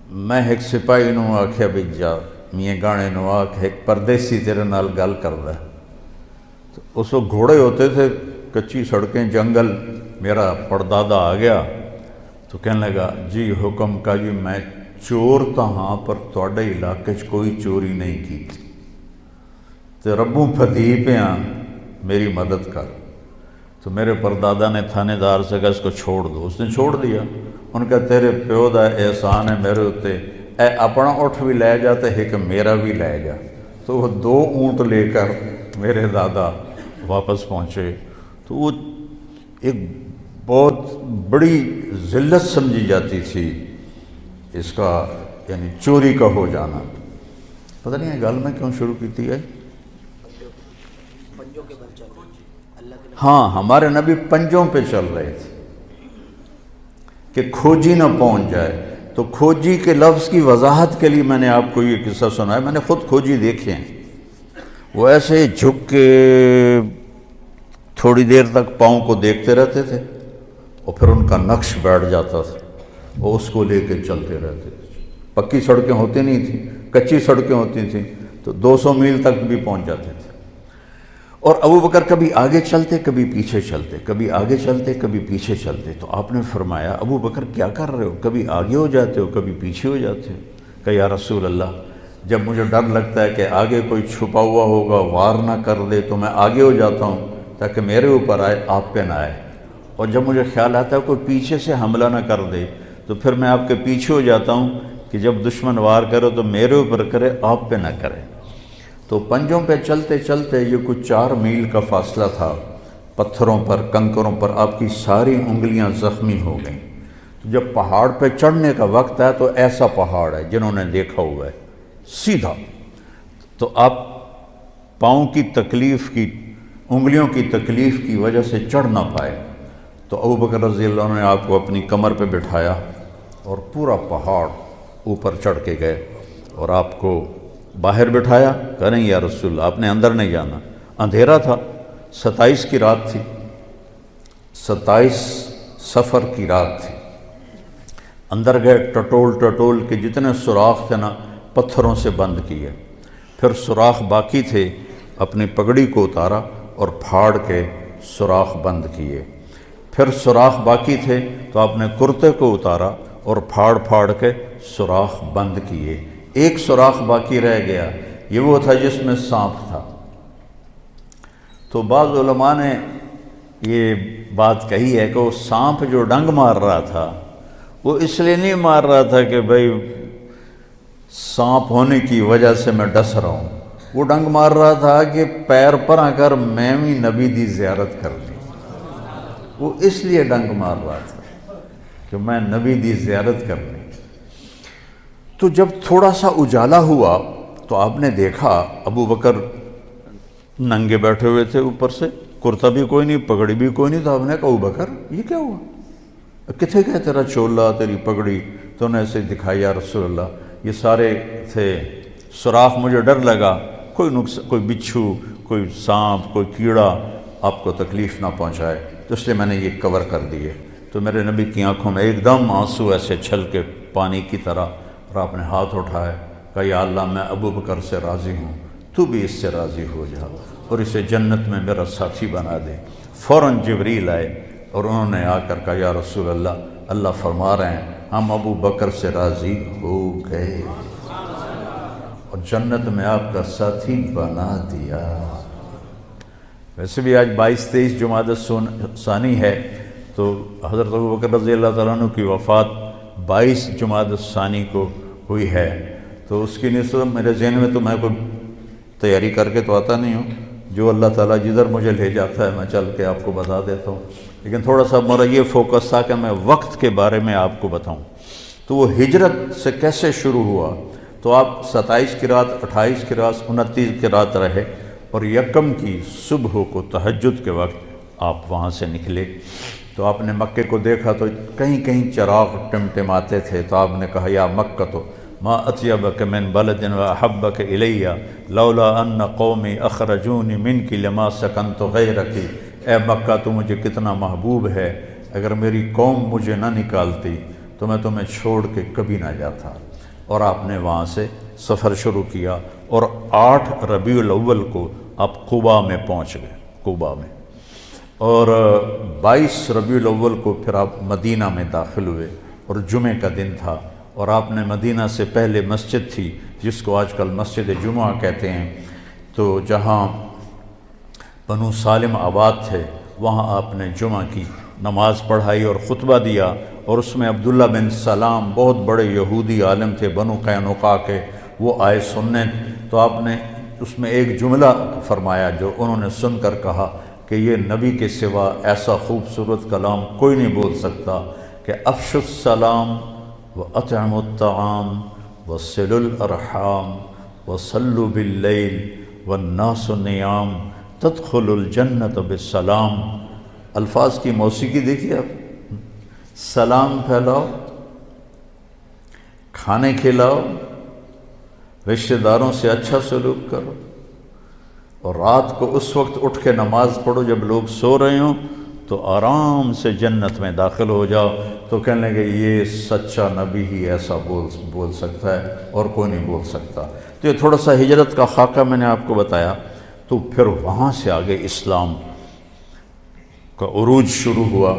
میں ایک سپاہی نو آکھیا بھی جا میاں گانے نو آکھ ایک پردیسی تیرے نال گل کردا ہے۔ تو اس وقت گھوڑے ہوتے تھے، کچی سڑکیں، جنگل، میرا پردادا آ گیا تو کہنے لگا جی حکم کا جی میں چور تا ہاں پر تواڈے علاقے چ کوئی چوری نہیں کی تھی، تو ربوں پھدی پیاں میری مدد کر۔ تو میرے پردادا نے تھانے دار سے کہا اس کو چھوڑ دو، اس نے چھوڑ دیا۔ ان کا تیرے پیو دا احسان ہے میرے اتے، اے اپنا اٹھ بھی لے جا تے ایک میرا بھی لے جا۔ تو وہ 2 اونٹ لے کر میرے دادا واپس پہنچے۔ تو وہ ایک بہت بڑی ذلت سمجھی جاتی تھی اس کا، یعنی چوری کا ہو جانا۔ پتہ نہیں ہے گل میں کیوں شروع کی تھی ہے؟ ہاں ہمارے نبی پنجوں پہ چل رہے تھے کہ کھوجی نہ پہنچ جائے۔ تو کھوجی کے لفظ کی وضاحت کے لیے میں نے آپ کو یہ قصہ سنایا، میں نے خود کھوجی دیکھے ہیں، وہ ایسے جھک کے تھوڑی دیر تک پاؤں کو دیکھتے رہتے تھے اور پھر ان کا نقش بیٹھ جاتا تھا، وہ اس کو لے کے چلتے رہتے تھے۔ پکی سڑکیں ہوتی نہیں تھیں، کچی سڑکیں ہوتی تھیں، تو 200 میل تک بھی پہنچ جاتے تھے۔ اور ابو بکر کبھی آگے چلتے کبھی پیچھے چلتے، کبھی آگے چلتے کبھی پیچھے چلتے۔ تو آپ نے فرمایا ابو بکر کیا کر رہے ہو؟ کبھی آگے ہو جاتے ہو کبھی پیچھے ہو جاتے ہو؟ کہ یا رسول اللہ جب مجھے ڈر لگتا ہے کہ آگے کوئی چھپا ہوا ہوگا وار نہ کر دے تو میں آگے ہو جاتا ہوں تاکہ میرے اوپر آئے، آپ پہ نہ آئے، اور جب مجھے خیال آتا ہے کوئی پیچھے سے حملہ نہ کر دے تو پھر میں آپ کے پیچھے ہو جاتا ہوں کہ جب دشمن وار کرے تو میرے اوپر کرے، آپ پہ نہ کرے۔ تو پنجوں پہ چلتے چلتے یہ کچھ 4 میل کا فاصلہ تھا، پتھروں پر کنکروں پر آپ کی ساری انگلیاں زخمی ہو گئیں۔ تو جب پہاڑ پہ چڑھنے کا وقت ہے تو ایسا پہاڑ ہے جنہوں نے دیکھا ہوا ہے سیدھا، تو آپ پاؤں کی تکلیف کی، انگلیوں کی تکلیف کی وجہ سے چڑھ نہ پائے۔ تو ابو بکر رضی اللہ عنہ نے آپ کو اپنی کمر پہ بٹھایا اور پورا پہاڑ اوپر چڑھ کے گئے اور آپ کو باہر بٹھایا۔ کہہ نہیں یا رسول اللہ آپ نے اندر نہیں جانا، اندھیرا تھا، 27 کی رات تھی، 27 صفر کی رات تھی۔ اندر گئے، ٹٹول کے جتنے سوراخ تھے نا پتھروں سے بند کیے، پھر سوراخ باقی تھے، اپنی پگڑی کو اتارا اور پھاڑ کے سوراخ بند کیے، پھر سوراخ باقی تھے تو آپ نے کرتے کو اتارا اور پھاڑ کے سوراخ بند کیے۔ ایک سوراخ باقی رہ گیا، یہ وہ تھا جس میں سانپ تھا۔ تو بعض علماء نے یہ بات کہی ہے کہ وہ سانپ جو ڈنگ مار رہا تھا وہ اس لیے نہیں مار رہا تھا کہ بھئی سانپ ہونے کی وجہ سے میں ڈس رہا ہوں، وہ ڈنگ مار رہا تھا کہ پیر پر آ کر میں بھی نبی دی زیارت کر لی، وہ اس لیے ڈنگ مار رہا تھا کہ میں نبی دی زیارت کرنی۔ تو جب تھوڑا سا اجالا ہوا تو آپ نے دیکھا ابو بکر ننگے بیٹھے ہوئے تھے، اوپر سے کرتا بھی کوئی نہیں، پگڑی بھی کوئی نہیں۔ تو آپ نے کہا ابو بکر یہ کیا ہوا، کتنے گئے تیرا چولا تیری پگڑی؟ تو انہیں ایسے دکھائی، یا رسول اللہ یہ سارے تھے سوراخ، مجھے ڈر لگا کوئی بچھو، کوئی سانپ، کوئی کیڑا آپ کو تکلیف نہ پہنچائے، تو اس لیے میں نے یہ کور کر دیے۔ تو میرے نبی کی آنکھوں میں ایک دم آنسو ایسے چھل کے پانی کی طرح، اور آپ نے ہاتھ اٹھائے، کہا یا اللہ میں ابو بکر سے راضی ہوں، تو بھی اس سے راضی ہو جا اور اسے جنت میں میرا ساتھی بنا دے۔ فوراً جبریل آئے اور انہوں نے آ کر کہا یا رسول اللہ، اللہ فرما رہے ہیں ہم ابو بکر سے راضی ہو گئے اور جنت میں آپ کا ساتھی بنا دیا۔ ویسے بھی آج 22-23 جمادی الثانی ہے، تو حضرت ابو بکر رضی اللہ تعالیٰ عنہ کی وفات 22 جمادی الثانی کو ہوئی ہے، تو اس کی نسبت میرے ذہن میں تو میں کوئی تیاری کر کے تو آتا نہیں ہوں، جو اللہ تعالیٰ جدھر مجھے لے جاتا ہے میں چل کے آپ کو بتا دیتا ہوں، لیکن تھوڑا سا میرا یہ فوکس تھا کہ میں وقت کے بارے میں آپ کو بتاؤں۔ تو وہ ہجرت سے کیسے شروع ہوا؟ تو آپ 27 کی رات، 28 کی رات، 29 کی رات رہے، اور یکم کی صبح کو تہجد کے وقت آپ وہاں سے نکلے۔ تو آپ نے مکے کو دیکھا تو کہیں کہیں چراغ ٹمٹماتے تھے، تو آپ نے کہا یا مکہ تو ما اطیبک من بلد واحبک الی لولا ان قومی اخرجونی منک لما سکنت غیرک۔ اے مکہ تو مجھے کتنا محبوب ہے، اگر میری قوم مجھے نہ نکالتی تو میں تمہیں چھوڑ کے کبھی نہ جاتا۔ اور آپ نے وہاں سے سفر شروع کیا، اور 8 ربیع الاول کو آپ قباء میں پہنچ گئے، قباء میں، اور 22 ربیع الاول کو پھر آپ مدینہ میں داخل ہوئے، اور جمعے کا دن تھا، اور آپ نے مدینہ سے پہلے مسجد تھی جس کو آج کل مسجد جمعہ کہتے ہیں، تو جہاں بنو سالم آباد تھے وہاں آپ نے جمعہ کی نماز پڑھائی اور خطبہ دیا، اور اس میں عبداللہ بن سلام بہت بڑے یہودی عالم تھے بنو قینقاع کے، وہ آئے سننے، تو آپ نے اس میں ایک جملہ فرمایا جو انہوں نے سن کر کہا کہ یہ نبی کے سوا ایسا خوبصورت کلام کوئی نہیں بول سکتا کہ افشوا السلام وَأَطْعِمُوا الطَّعَامَ وَصِلُوا الْأَرْحَامَ وَصَلُّوا بِاللَّيْلِ وَالنَّاسُ نِيَامٌ تَدْخُلُوا الْجَنَّةَ بِالسَّلَامِ۔ الفاظ کی موسیقی دیکھیے آپ، سلام پھیلاؤ، کھانے کھلاؤ، رشتہ داروں سے اچھا سلوک کرو، اور رات کو اس وقت اٹھ کے نماز پڑھو جب لوگ سو رہے ہوں، تو آرام سے جنت میں داخل ہو جاؤ۔ تو کہنے لگے یہ سچا نبی ہی ایسا بول سکتا ہے اور کوئی نہیں بول سکتا۔ تو یہ تھوڑا سا ہجرت کا خاکہ میں نے آپ کو بتایا۔ تو پھر وہاں سے آگے اسلام کا عروج شروع ہوا،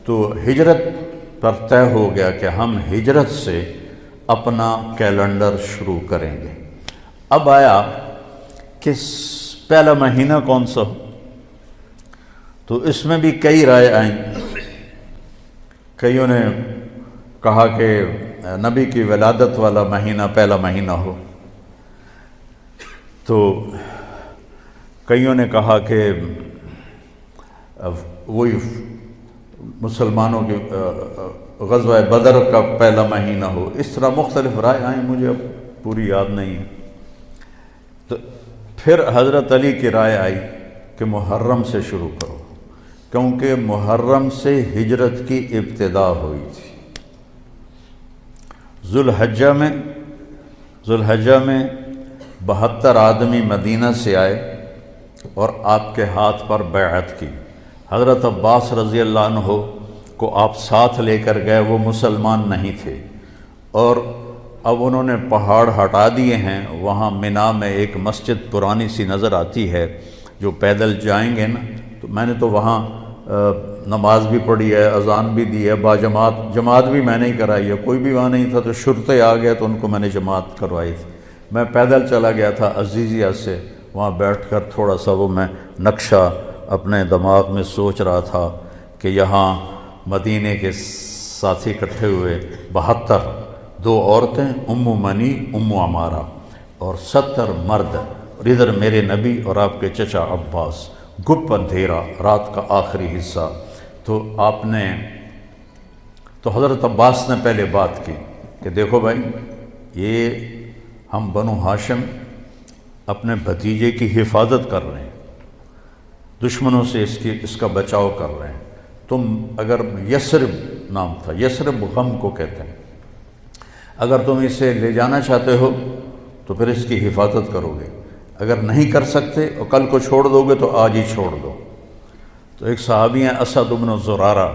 تو ہجرت پر طے ہو گیا کہ ہم ہجرت سے اپنا کیلنڈر شروع کریں گے۔ اب آیا کہ پہلا مہینہ کون سا ہو، تو اس میں بھی کئی رائے آئیں۔ کئیوں نے کہا کہ نبی کی ولادت والا مہینہ پہلا مہینہ ہو، تو کئیوں نے کہا کہ وہی مسلمانوں کی غزوہ بدر کا پہلا مہینہ ہو، اس طرح مختلف رائے آئیں، مجھے اب پوری یاد نہیں ہے۔ تو پھر حضرت علی کی رائے آئی کہ محرم سے شروع کرو، کیونکہ محرم سے ہجرت کی ابتدا ہوئی تھی۔ ذوالحجہ میں 72 آدمی مدینہ سے آئے، اور آپ کے ہاتھ پر بیعت کی۔ حضرت عباس رضی اللہ عنہ کو آپ ساتھ لے کر گئے، وہ مسلمان نہیں تھے، اور اب انہوں نے پہاڑ ہٹا دیے ہیں۔ وہاں مینا میں ایک مسجد پرانی سی نظر آتی ہے، جو پیدل جائیں گے نا تو میں نے تو وہاں نماز بھی پڑھی ہے، اذان بھی دی ہے، جماعت بھی میں نے ہی کرائی ہے، کوئی بھی وہاں نہیں تھا تو شرطے آ گئے تو ان کو میں نے جماعت کروائی تھی۔ میں پیدل چلا گیا تھا عزیزیہ سے، وہاں بیٹھ کر تھوڑا سا وہ میں نقشہ اپنے دماغ میں سوچ رہا تھا کہ یہاں مدینے کے ساتھی اکٹھے ہوئے 72، 2 عورتیں ام منی ام عمارہ اور 70 مرد، اور ادھر میرے نبی اور آپ کے چچا عباس، گپ اندھیرا، رات کا آخری حصہ۔ تو حضرت عباس نے پہلے بات کی کہ دیکھو بھائی، یہ ہم بنو ہاشم اپنے بھتیجے کی حفاظت کر رہے ہیں، دشمنوں سے اس کا بچاؤ کر رہے ہیں۔ تم اگر یثرب نام تھا، یثرب غم کو کہتے ہیں، اگر تم اسے لے جانا چاہتے ہو تو پھر اس کی حفاظت کرو گے، اگر نہیں کر سکتے اور کل کو چھوڑ دو گے تو آج ہی چھوڑ دو۔ تو ایک صحابی ہیں اسد بن زرارہ،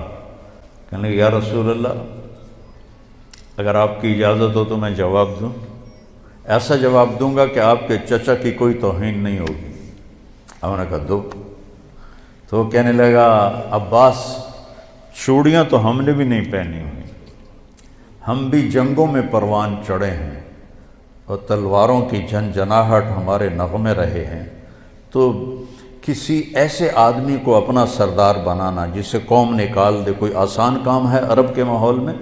کہنے لگے یا رسول اللہ، اگر آپ کی اجازت ہو تو میں جواب دوں، ایسا جواب دوں گا کہ آپ کے چچا کی کوئی توہین نہیں ہوگی۔ ہم نے کہا دو۔ تو وہ کہنے لگا عباس، چوڑیاں تو ہم نے بھی نہیں پہنی ہوئی، ہم بھی جنگوں میں پروان چڑھے ہیں اور تلواروں کی جھنجھناہٹ ہمارے نغمے رہے ہیں، تو کسی ایسے آدمی کو اپنا سردار بنانا جسے قوم نکال دے کوئی آسان کام ہے عرب کے ماحول میں؟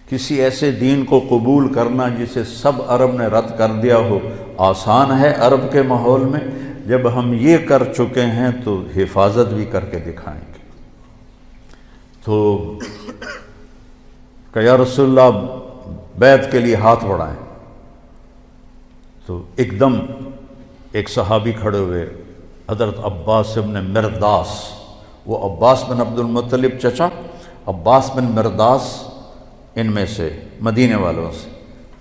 کسی ایسے دین کو قبول کرنا جسے سب عرب نے رد کر دیا ہو آسان ہے عرب کے ماحول میں؟ جب ہم یہ کر چکے ہیں تو حفاظت بھی کر کے دکھائیں گے۔ تو کہ یا رسول اللہ بیعت کے لیے ہاتھ بڑھائیں۔ تو ایک دم ایک صحابی کھڑے ہوئے، حضرت عباس ابن مرداس، وہ عباس بن عبد المطلب چچا، عباس بن مرداس ان میں سے مدینے والوں سے،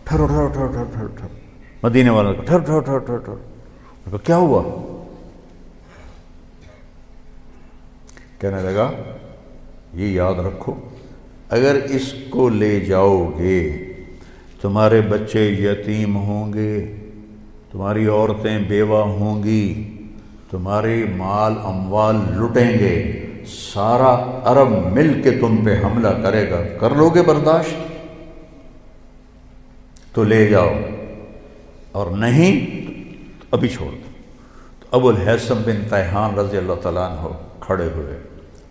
ٹھہرو ٹھہرو ٹھہرو ٹھہرو ٹھہرو ٹھہرو، مدینے والوں کو ٹھہرو ٹھہرو ٹھہرو ٹھہرو ٹھہرو، کیا ہوا؟ کہنے لگا یہ یاد رکھو، اگر اس کو لے جاؤ گے تمہارے بچے یتیم ہوں گے، تمہاری عورتیں بیوہ ہوں گی، تمہارے مال اموال لٹیں گے، سارا عرب مل کے تم پہ حملہ کرے گا، کر لو گے برداشت؟ تو لے جاؤ، اور نہیں تو ابھی چھوڑ دو۔ تو ابو الہیثم بن تیہان رضی اللہ تعالیٰ عنہ کھڑے ہوئے،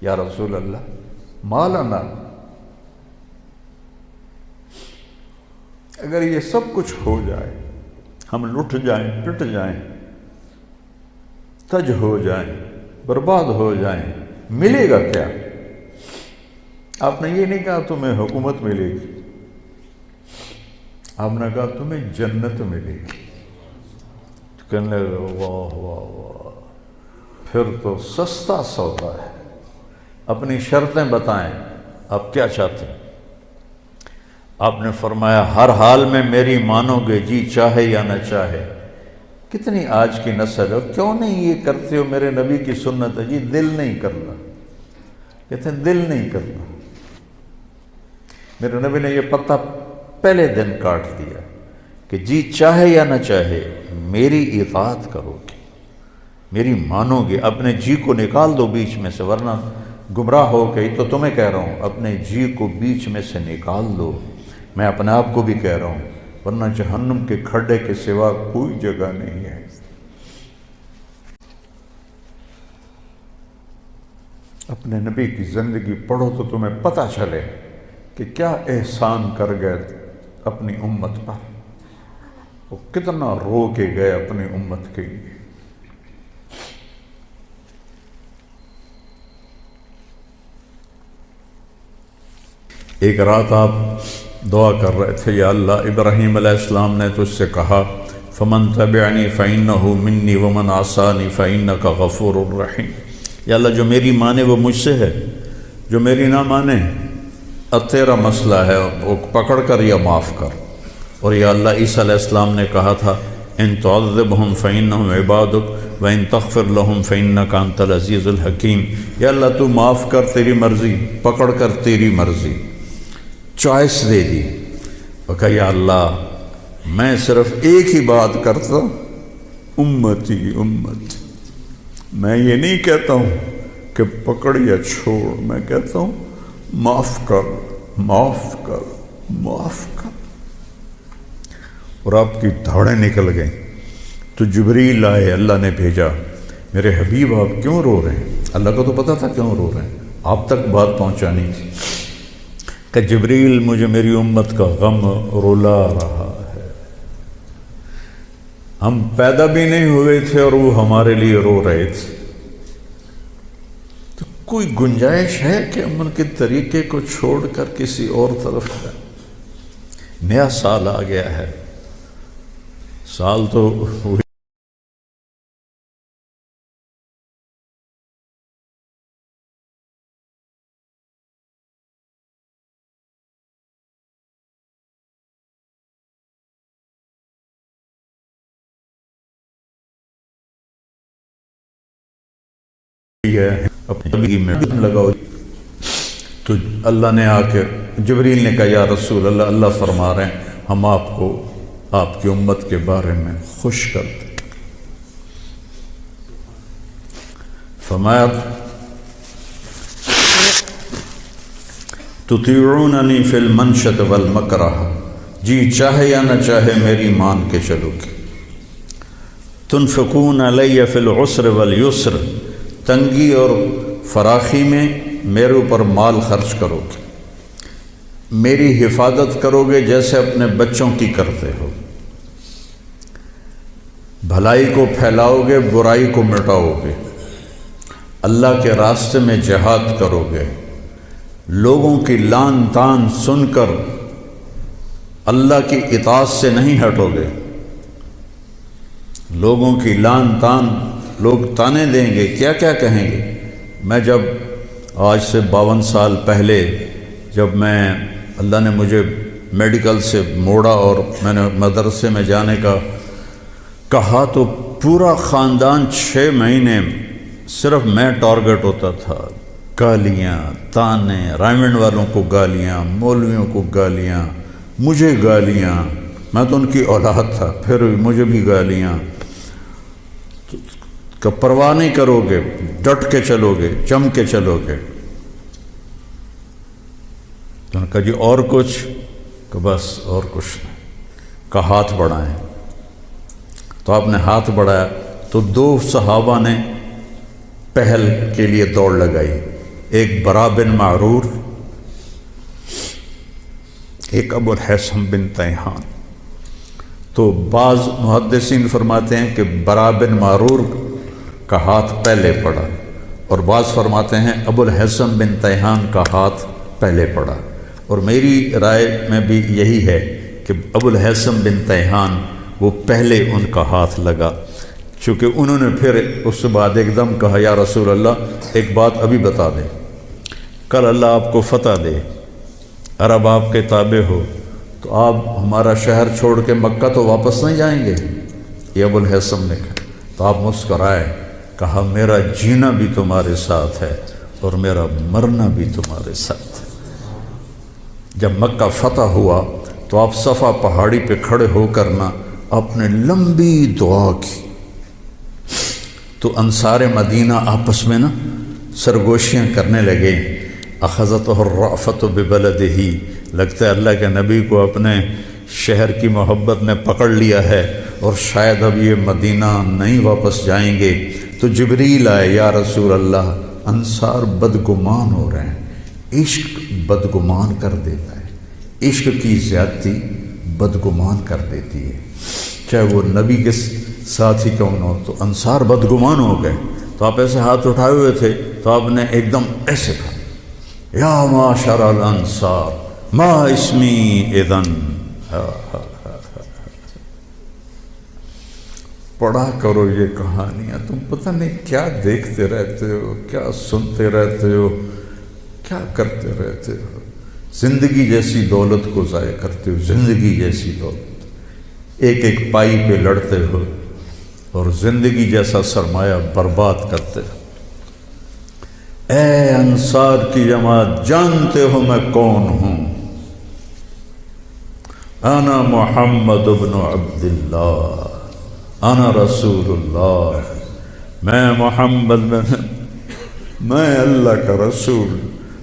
یا رسول اللہ ما لنا، اگر یہ سب کچھ ہو جائے، ہم لٹ جائیں، پٹ جائیں، تج ہو جائیں، برباد ہو جائیں، ملے گا کیا؟ آپ نے یہ نہیں کہا تمہیں حکومت ملے گی، آپ نے کہا تمہیں جنت ملے گی۔ کہنے لگا واہ واہ واہ، پھر تو سستا سودا ہے، اپنی شرطیں بتائیں، آپ کیا چاہتے ہیں؟ آپ نے فرمایا ہر حال میں میری مانو گے، جی چاہے یا نہ چاہے۔ کتنی آج کی نسل ہے، کیوں نہیں یہ کرتے ہو؟ میرے نبی کی سنت ہے، جی دل نہیں کرنا، کہتے ہیں دل نہیں کرنا۔ میرے نبی نے یہ پتہ پہلے دن کاٹ دیا کہ جی چاہے یا نہ چاہے میری اطاعت کرو گے، میری مانو گے، اپنے جی کو نکال دو بیچ میں سے، ورنہ گمراہ ہو گئی۔ تو تمہیں کہہ رہا ہوں اپنے جی کو بیچ میں سے نکال دو، میں اپنے آپ کو بھی کہہ رہا ہوں، ورنہ جہنم کے کھڈے کے سوا کوئی جگہ نہیں ہے۔ اپنے نبی کی زندگی پڑھو تو تمہیں پتہ چلے کہ کیا احسان کر گئے اپنی امت پر، وہ کتنا رو کے گئے اپنی امت کے لیے۔ ایک رات آپ دعا کر رہے تھے، یا اللہ ابراہیم علیہ السلام نے تجھ سے کہا فمن تبعنی فإنہ منی ومن عصانی فإنک غفور الرحیم، یا اللہ جو میری مانے وہ مجھ سے ہے، جو میری نہ مانے اب تیرا مسئلہ ہے، وہ پکڑ کر یا معاف کر۔ اور یا اللہ عیسیٰ علیہ السلام نے کہا تھا ان تعذبہم فإنہم عبادک وَإِن تَغْفِرْ لَهُمْ فَإِنَّكَ أَنْتَ الْعَزِيزُ الْحَكِيمُ۔ یا اللہ تو معاف کر، تیری مرضی، پکڑ کر تیری مرضی، چوائس دے دی۔ وہ کہا یا اللہ میں صرف ایک ہی بات کرتا، امتی امتی، میں یہ نہیں کہتا ہوں کہ پکڑ یا چھوڑ، میں کہتا ہوں معاف کر معاف کر معاف کر۔ اور آپ کی دھاڑیں نکل گئیں تو جبریل آئے، اللہ نے بھیجا، میرے حبیب آپ کیوں رو رہے ہیں؟ اللہ کو تو پتہ تھا کیوں رو رہے ہیں، آپ تک بات پہنچانی تھی کہ جبریل مجھے میری امت کا غم رلا رہا ہے، ہم پیدا بھی نہیں ہوئے تھے اور وہ ہمارے لیے رو رہے تھے، تو کوئی گنجائش ہے کہ ہم ان کے طریقے کو چھوڑ کر کسی اور طرف جائیں؟ نیا سال آ گیا ہے، سال تو ہے اپنی زندگی میں لگاؤ۔ تو اللہ نے آ کے جبریل نے کہا یا رسول اللہ، اللہ فرما رہے ہیں ہم آپ کو آپ کی امت کے بارے میں خوش کرتے۔ فرمایا تطیعوننی فی المنشط والمکرہ، جی چاہے یا نہ چاہے میری مان کے چلو گے۔ تنفقون علی فی العسر والیسر، تنگی اور فراخی میں میرے اوپر مال خرچ کرو گے، میری حفاظت کرو گے جیسے اپنے بچوں کی کرتے ہو، بھلائی کو پھیلاؤ گے، برائی کو مٹاؤ گے، اللہ کے راستے میں جہاد کرو گے، لوگوں کی لان تان سن کر اللہ کی اطاعت سے نہیں ہٹو گے۔ لوگوں کی لان تان، لوگ تانے دیں گے، کیا کیا کہیں گے۔ میں جب آج سے 52 سال پہلے جب میں اللہ نے مجھے میڈیکل سے موڑا اور میں نے مدرسے میں جانے کا کہا تو پورا خاندان 6 مہینے صرف میں ٹارگٹ ہوتا تھا، گالیاں تانے، رائمنڈ والوں کو گالیاں، مولویوں کو گالیاں، مجھے گالیاں، میں تو ان کی اولاد تھا پھر مجھے بھی گالیاں، کہ پرواہ نہیں کرو گے، ڈٹ کے چلو گے، جم کے چلو گے۔ تو نے کہا جی اور کچھ؟ کہ بس اور کچھ نہیں، کہ ہاتھ بڑھائیں۔ تو آپ نے ہاتھ بڑھایا تو 2 صحابہ نے پہل کے لیے دوڑ لگائی، ایک برا بن معرور، ایک ابو الحسن بن تیہان۔ تو بعض محدثین فرماتے ہیں کہ برا بن معرور کا ہاتھ پہلے پڑا، اور بعض فرماتے ہیں ابو الحسن بن تیہان کا ہاتھ پہلے پڑا، اور میری رائے میں بھی یہی ہے کہ ابو الحسن بن تیہان وہ پہلے ان کا ہاتھ لگا، چونکہ انہوں نے پھر اس کے بعد ایک دم کہا یا رسول اللہ ایک بات ابھی بتا دیں، کل اللہ آپ کو فتح دے، عرب آپ کے تابع ہو، تو آپ ہمارا شہر چھوڑ کے مکہ تو واپس نہیں جائیں گے؟ یہ ابو الحسن نے کہا، تو آپ مسکرائے، کہا میرا جینا بھی تمہارے ساتھ ہے اور میرا مرنا بھی تمہارے ساتھ ہے۔ جب مکہ فتح ہوا تو آپ صفا پہاڑی پہ کھڑے ہو کر نا آپ نے لمبی دعا کی، تو انصار مدینہ آپس میں نا سرگوشیاں کرنے لگے، اخذتہ الرأفت ببلدہ، لگتا ہے اللہ کے نبی کو اپنے شہر کی محبت نے پکڑ لیا ہے اور شاید اب یہ مدینہ نہیں واپس جائیں گے۔ تو جبریل آئے، یا رسول اللہ انصار بدگمان ہو رہے ہیں، عشق بدگمان کر دیتا ہے، عشق کی زیادتی بدگمان کر دیتی ہے، چاہے وہ نبی کے ساتھ ہی کیوں نہ ہو۔ تو انصار بدگمان ہو گئے، تو آپ ایسے ہاتھ اٹھائے ہوئے تھے تو آپ نے ایک دم ایسے کہا یا معاشر الانصار ما اسمی اذن۔ پڑھا کرو یہ کہانیاں، تم پتہ نہیں کیا دیکھتے رہتے ہو، کیا سنتے رہتے ہو، کیا کرتے رہتے ہو، زندگی جیسی دولت کو ضائع کرتے ہو، زندگی جیسی دولت، ایک ایک پائی پہ لڑتے ہو، اور زندگی جیسا سرمایہ برباد کرتے. اے انصار کی جماعت، جانتے ہو میں کون ہوں؟ انا محمد بن عبداللہ، انا رسول اللہ، میں محمد میں اللہ کا رسول.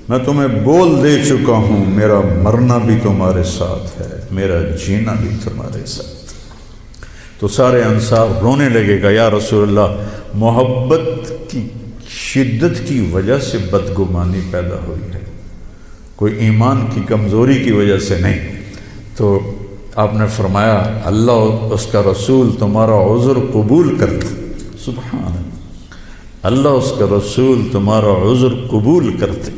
میں تمہیں بول دے چکا ہوں، میرا مرنا بھی تمہارے ساتھ ہے، میرا جینا بھی تمہارے ساتھ. تو سارے انصار رونے لگے گا، یا رسول اللہ، محبت کی شدت کی وجہ سے بدگمانی پیدا ہوئی ہے، کوئی ایمان کی کمزوری کی وجہ سے نہیں. تو آپ نے فرمایا اللہ اس کا رسول تمہارا عذر قبول کرتے. سبحان اللہ، اللہ اس کا رسول تمہارا عذر قبول کرتے.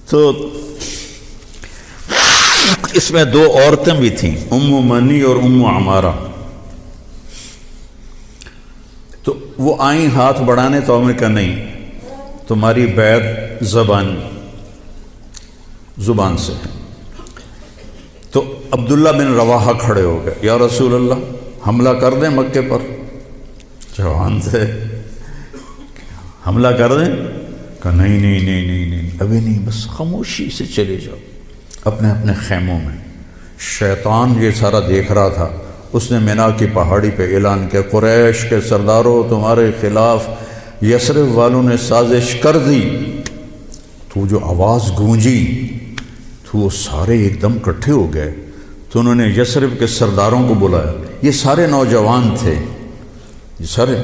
تو اس میں دو عورتیں بھی تھیں، ام منی اور ام عمارہ. تو وہ آئیں ہاتھ بڑھانے، تو ہم نے کہا نہیں، تمہاری بیعت زبان سے ہے. تو عبداللہ بن رواحہ کھڑے ہو گئے، یا رسول اللہ حملہ کر دیں مکے پر؟ جوان تھے، حملہ کر دیں؟ کہا نہیں نہیں نہیں نہیں نہیں، ابھی نہیں، بس خاموشی سے چلے جاؤ اپنے اپنے خیموں میں. شیطان یہ سارا دیکھ رہا تھا. اس نے مینا کی پہاڑی پہ اعلان کیا، قریش کے سرداروں، تمہارے خلاف یثرب والوں نے سازش کر دی. تو جو آواز گونجی تو وہ سارے ایک دم اکٹھے ہو گئے. تو انہوں نے یثرب کے سرداروں کو بلایا. یہ سارے نوجوان تھے. یہ سارے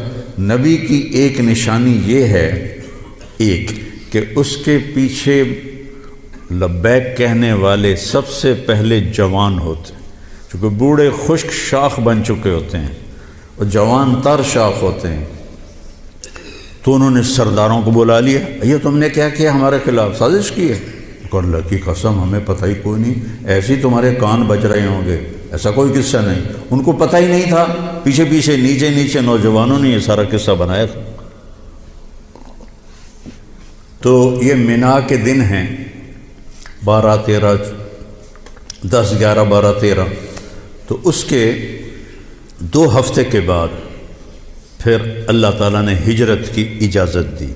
نبی کی ایک نشانی یہ ہے، ایک کہ اس کے پیچھے لبیک کہنے والے سب سے پہلے جوان ہوتے ہیں، چونکہ بوڑھے خشک شاخ بن چکے ہوتے ہیں اور جوان تر شاخ ہوتے ہیں. تو انہوں نے سرداروں کو بلا لیا، یہ تم نے کیا کیا، ہمارے خلاف سازش کی ہے؟ کہ اللہ کی قسم ہمیں پتہ ہی کوئی نہیں، ایسے ہی تمہارے کان بج رہے ہوں گے، ایسا کوئی قصہ نہیں. ان کو پتہ ہی نہیں تھا، پیچھے پیچھے نیچے نیچے نوجوانوں نے یہ سارا قصہ بنایا تھا. تو یہ مینا کے دن ہیں 12 13 10 11 12 13. تو اس کے 2 ہفتے کے بعد پھر اللہ تعالیٰ نے ہجرت کی اجازت دی.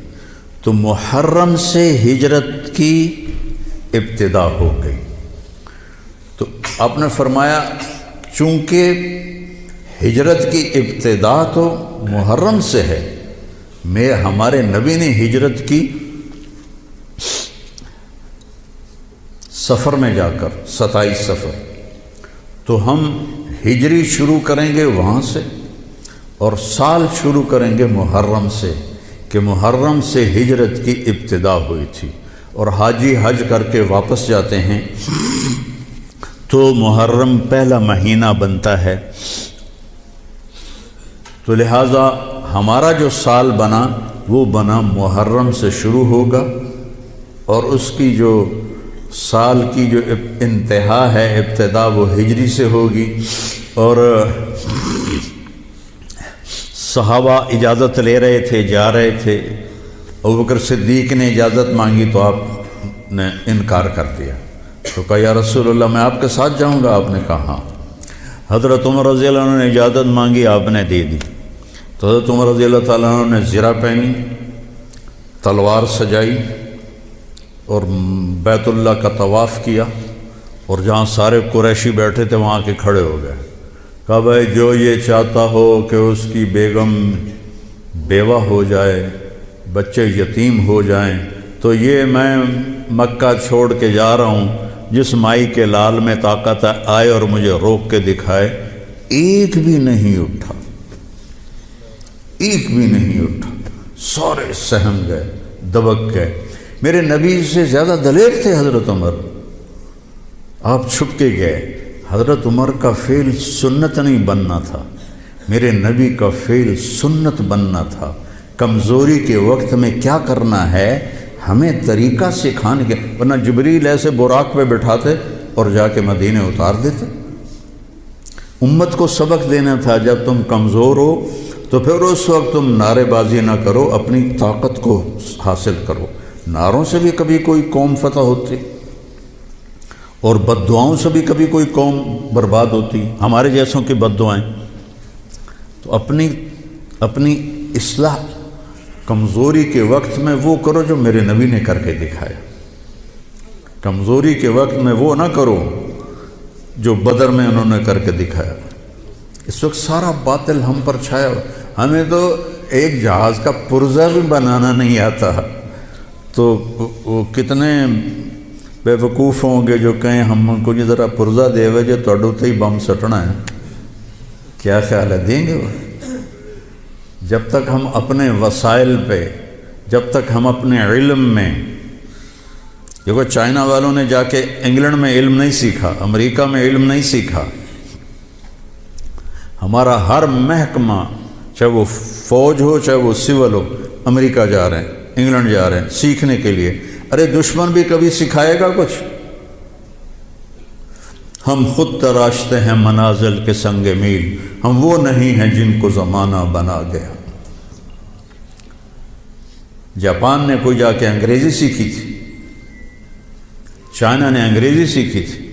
تو محرم سے ہجرت کی ابتدا ہو گئی. تو آپ نے فرمایا چونکہ ہجرت کی ابتدا تو محرم سے ہے، ہمارے نبی نے ہجرت کی سفر میں جا کر 27 سفر. تو ہم ہجری شروع کریں گے وہاں سے، اور سال شروع کریں گے محرم سے، کہ محرم سے ہجرت کی ابتدا ہوئی تھی. اور حاجی حج کر کے واپس جاتے ہیں تو محرم پہلا مہینہ بنتا ہے. تو لہٰذا ہمارا جو سال بنا وہ بنا محرم سے شروع ہوگا، اور اس کی جو سال کی جو انتہا ہے، ابتدا، وہ ہجری سے ہوگی. اور صحابہ اجازت لے رہے تھے، جا رہے تھے. ابوبکر صدیق نے اجازت مانگی تو آپ نے انکار کر دیا. تو کہا یا رسول اللہ میں آپ کے ساتھ جاؤں گا؟ آپ نے کہا ہاں. حضرت عمر رضی اللہ عنہ نے اجازت مانگی، آپ نے دے دی. تو حضرت عمر رضی اللہ تعالیٰ عنہ نے زرہ پہنی، تلوار سجائی اور بیت اللہ کا طواف کیا. اور جہاں سارے قریشی بیٹھے تھے وہاں کے کھڑے ہو گئے. کہا بھائی جو یہ چاہتا ہو کہ اس کی بیگم بیوہ ہو جائے، بچے یتیم ہو جائیں، تو یہ میں مکہ چھوڑ کے جا رہا ہوں، جس مائی کے لال میں طاقت آئے اور مجھے روک کے دکھائے. ایک بھی نہیں اٹھا، ایک بھی نہیں اٹھا. سارے سہم گئے، دبک گئے. میرے نبی سے زیادہ دلیر تھے حضرت عمر، آپ چھپ کے گئے. حضرت عمر کا فعل سنت نہیں بننا تھا، میرے نبی کا فعل سنت بننا تھا. کمزوری کے وقت میں کیا کرنا ہے ہمیں طریقہ سکھانے کے، ورنہ جبریل ایسے براق پہ بٹھاتے اور جا کے مدینے اتار دیتے. امت کو سبق دینا تھا، جب تم کمزور ہو تو پھر اس وقت تم نعرے بازی نہ کرو، اپنی طاقت کو حاصل کرو. نعروں سے بھی کبھی کوئی قوم فتح ہوتی. اور بد دعاؤں سے بھی کبھی کوئی قوم برباد ہوتی، ہمارے جیسوں کی بد دعائیں. تو اپنی اصلاح کمزوری کے وقت میں وہ کرو جو میرے نبی نے کر کے دکھایا. کمزوری کے وقت میں وہ نہ کرو جو بدر میں انہوں نے کر کے دکھایا. اس وقت سارا باطل ہم پر چھایا ہوا. ہمیں تو ایک جہاز کا پرزہ بھی بنانا نہیں آتا، تو وہ کتنے بے وقوف ہوں گے جو کہیں ہم کو ذرا پرزہ دے ہوئے جو توڑو تے ہی بم سٹنا ہے. کیا خیال ہے دیں گے وہ؟ جب تک ہم اپنے وسائل پہ، جب تک ہم اپنے علم میں، دیکھو چائنا والوں نے جا کے انگلینڈ میں علم نہیں سیکھا، امریکہ میں علم نہیں سیکھا. ہمارا ہر محکمہ، چاہے وہ فوج ہو چاہے وہ سول ہو، امریکہ جا رہے ہیں، انگلینڈ جا رہے ہیں سیکھنے کے لیے. ارے دشمن بھی کبھی سکھائے گا کچھ؟ ہم خود تراشتے ہیں منازل کے سنگ میل، ہم وہ نہیں ہیں جن کو زمانہ بنا گیا. جاپان نے کوئی جا کے انگریزی سیکھی تھی، چائنا نے انگریزی سیکھی تھی.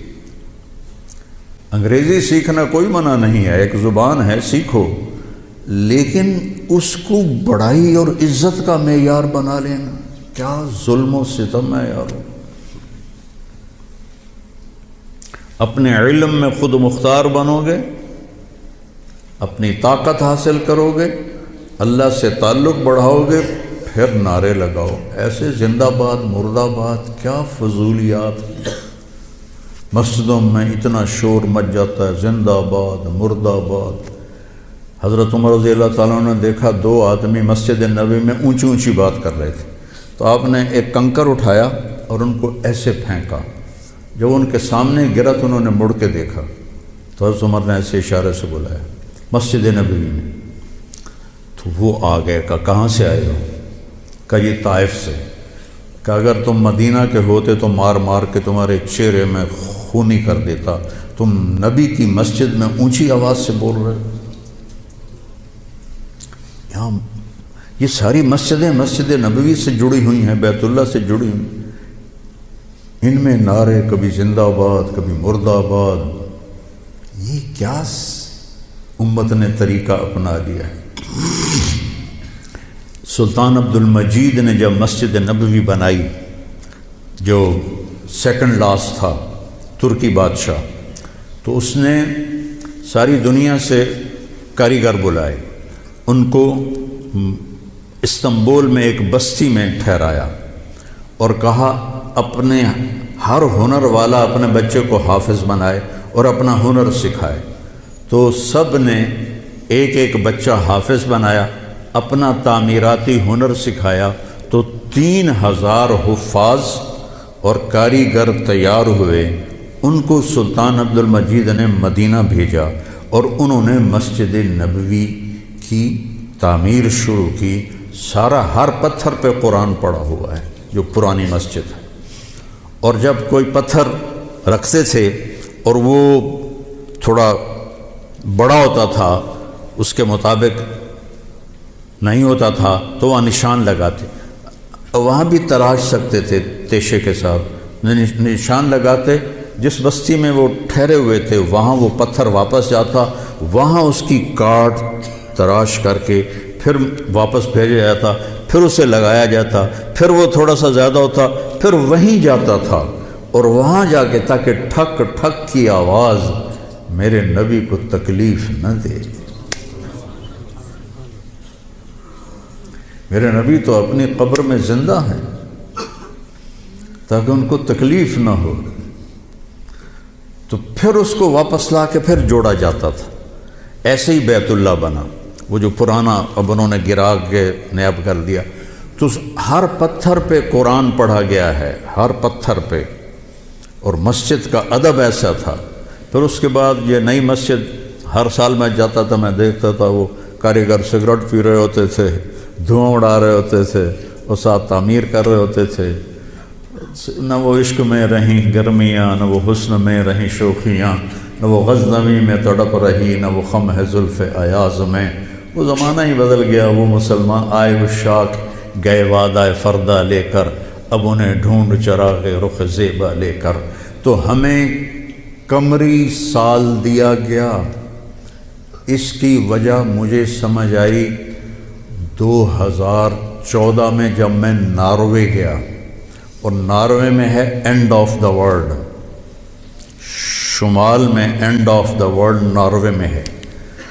انگریزی سیکھنا کوئی منع نہیں ہے، ایک زبان ہے سیکھو، لیکن اس کو بڑائی اور عزت کا معیار بنا لینا کیا ظلم و ستم ہے یار. اپنے علم میں خود مختار بنو گے، اپنی طاقت حاصل کرو گے، اللہ سے تعلق بڑھاؤ گے، پھر نعرے لگاؤ. ایسے زندہ باد مرد آباد کیا فضولیات. مسجدوں میں اتنا شور مچ جاتا ہے، زندہ باد مرد آباد. حضرت عمر رضی اللہ تعالیٰ نے دیکھا دو آدمی مسجد نبوی میں اونچی اونچی بات کر رہے تھے، تو آپ نے ایک کنکر اٹھایا اور ان کو ایسے پھینکا. جب ان کے سامنے گرا تو انہوں نے مڑ کے دیکھا تو حضرت عمر نے ایسے اشارے سے بلایا مسجد نبوی میں. تو وہ آ گئے، کہاں سے آئے ہو؟ کہ یہ طائف سے. کہ اگر تم مدینہ کے ہوتے تو مار مار کے تمہارے چہرے میں خونی کر دیتا، تم نبی کی مسجد میں اونچی آواز سے بول رہے ہو. یہاں یہ ساری مسجدیں مسجد نبوی سے جڑی ہوئی ہیں، بیت اللہ سے جڑی ہوئی. ان میں نعرے کبھی زندہ باد کبھی مرد آباد. یہ کیا امت نے طریقہ اپنا لیا ہے. سلطان عبد المجید نے جب مسجد نبوی بنائی، جو سیکنڈ لاس تھا ترکی بادشاہ، تو اس نے ساری دنیا سے کاریگر بلائے. ان کو استنبول میں ایک بستی میں ٹھہرایا اور کہا اپنے ہر ہنر والا اپنے بچے کو حافظ بنائے اور اپنا ہنر سکھائے. تو سب نے ایک ایک بچہ حافظ بنایا، اپنا تعمیراتی ہنر سکھایا. تو 3000 حفاظ اور کاریگر تیار ہوئے. ان کو سلطان عبد المجید نے مدینہ بھیجا اور انہوں نے مسجد نبوی کی تعمیر شروع کی. سارا ہر پتھر پہ قرآن پڑا ہوا ہے جو پرانی مسجد ہے. اور جب کوئی پتھر رکھتے تھے اور وہ تھوڑا بڑا ہوتا تھا، اس کے مطابق نہیں ہوتا تھا، تو وہاں نشان لگاتے. وہاں بھی تراش سکتے تھے تیشے کے ساتھ، نشان لگاتے. جس بستی میں وہ ٹھہرے ہوئے تھے وہاں وہ پتھر واپس جاتا، وہاں اس کی کاٹ تراش کر کے پھر واپس بھیجا جاتا، پھر اسے لگایا جاتا، پھر وہ تھوڑا سا زیادہ ہوتا، پھر وہیں جاتا تھا اور وہاں جا کے تاکہ ٹھک ٹھک کی آواز میرے نبی کو تکلیف نہ دے. میرے نبی تو اپنی قبر میں زندہ ہیں تاکہ ان کو تکلیف نہ ہو. تو پھر اس کو واپس لا کے پھر جوڑا جاتا تھا. ایسے ہی بیت اللہ بنا، وہ جو پرانا اب انہوں نے گرا کے نیاب کر دیا. تو ہر پتھر پہ قرآن پڑھا گیا ہے، ہر پتھر پہ. اور مسجد کا ادب ایسا تھا. پھر اس کے بعد یہ نئی مسجد، ہر سال میں جاتا تھا، میں دیکھتا تھا وہ کاریگر سگریٹ پی رہے ہوتے تھے، دھواں اڑا رہے ہوتے تھے اور ساتھ تعمیر کر رہے ہوتے تھے. نہ وہ عشق میں رہیں گرمیاں، نہ وہ حسن میں رہیں شوخیاں، نہ وہ غزنوی میں تڑپ رہی، نہ وہ خم ہے زلف ایاز میں. وہ زمانہ ہی بدل گیا. وہ مسلمان آئے وشاک گئے وعدہ فردہ لے کر، اب انہیں ڈھونڈ چراغ رخ زیبا لے کر. تو تو ہمیں قمری سال دیا گیا۔ اس کی وجہ مجھے سمجھ آئی 2014 میں جب میں ناروے گیا، اور ناروے میں ہے اینڈ آف دا ورلڈ، شمال میں and of the world Norway میں ہے،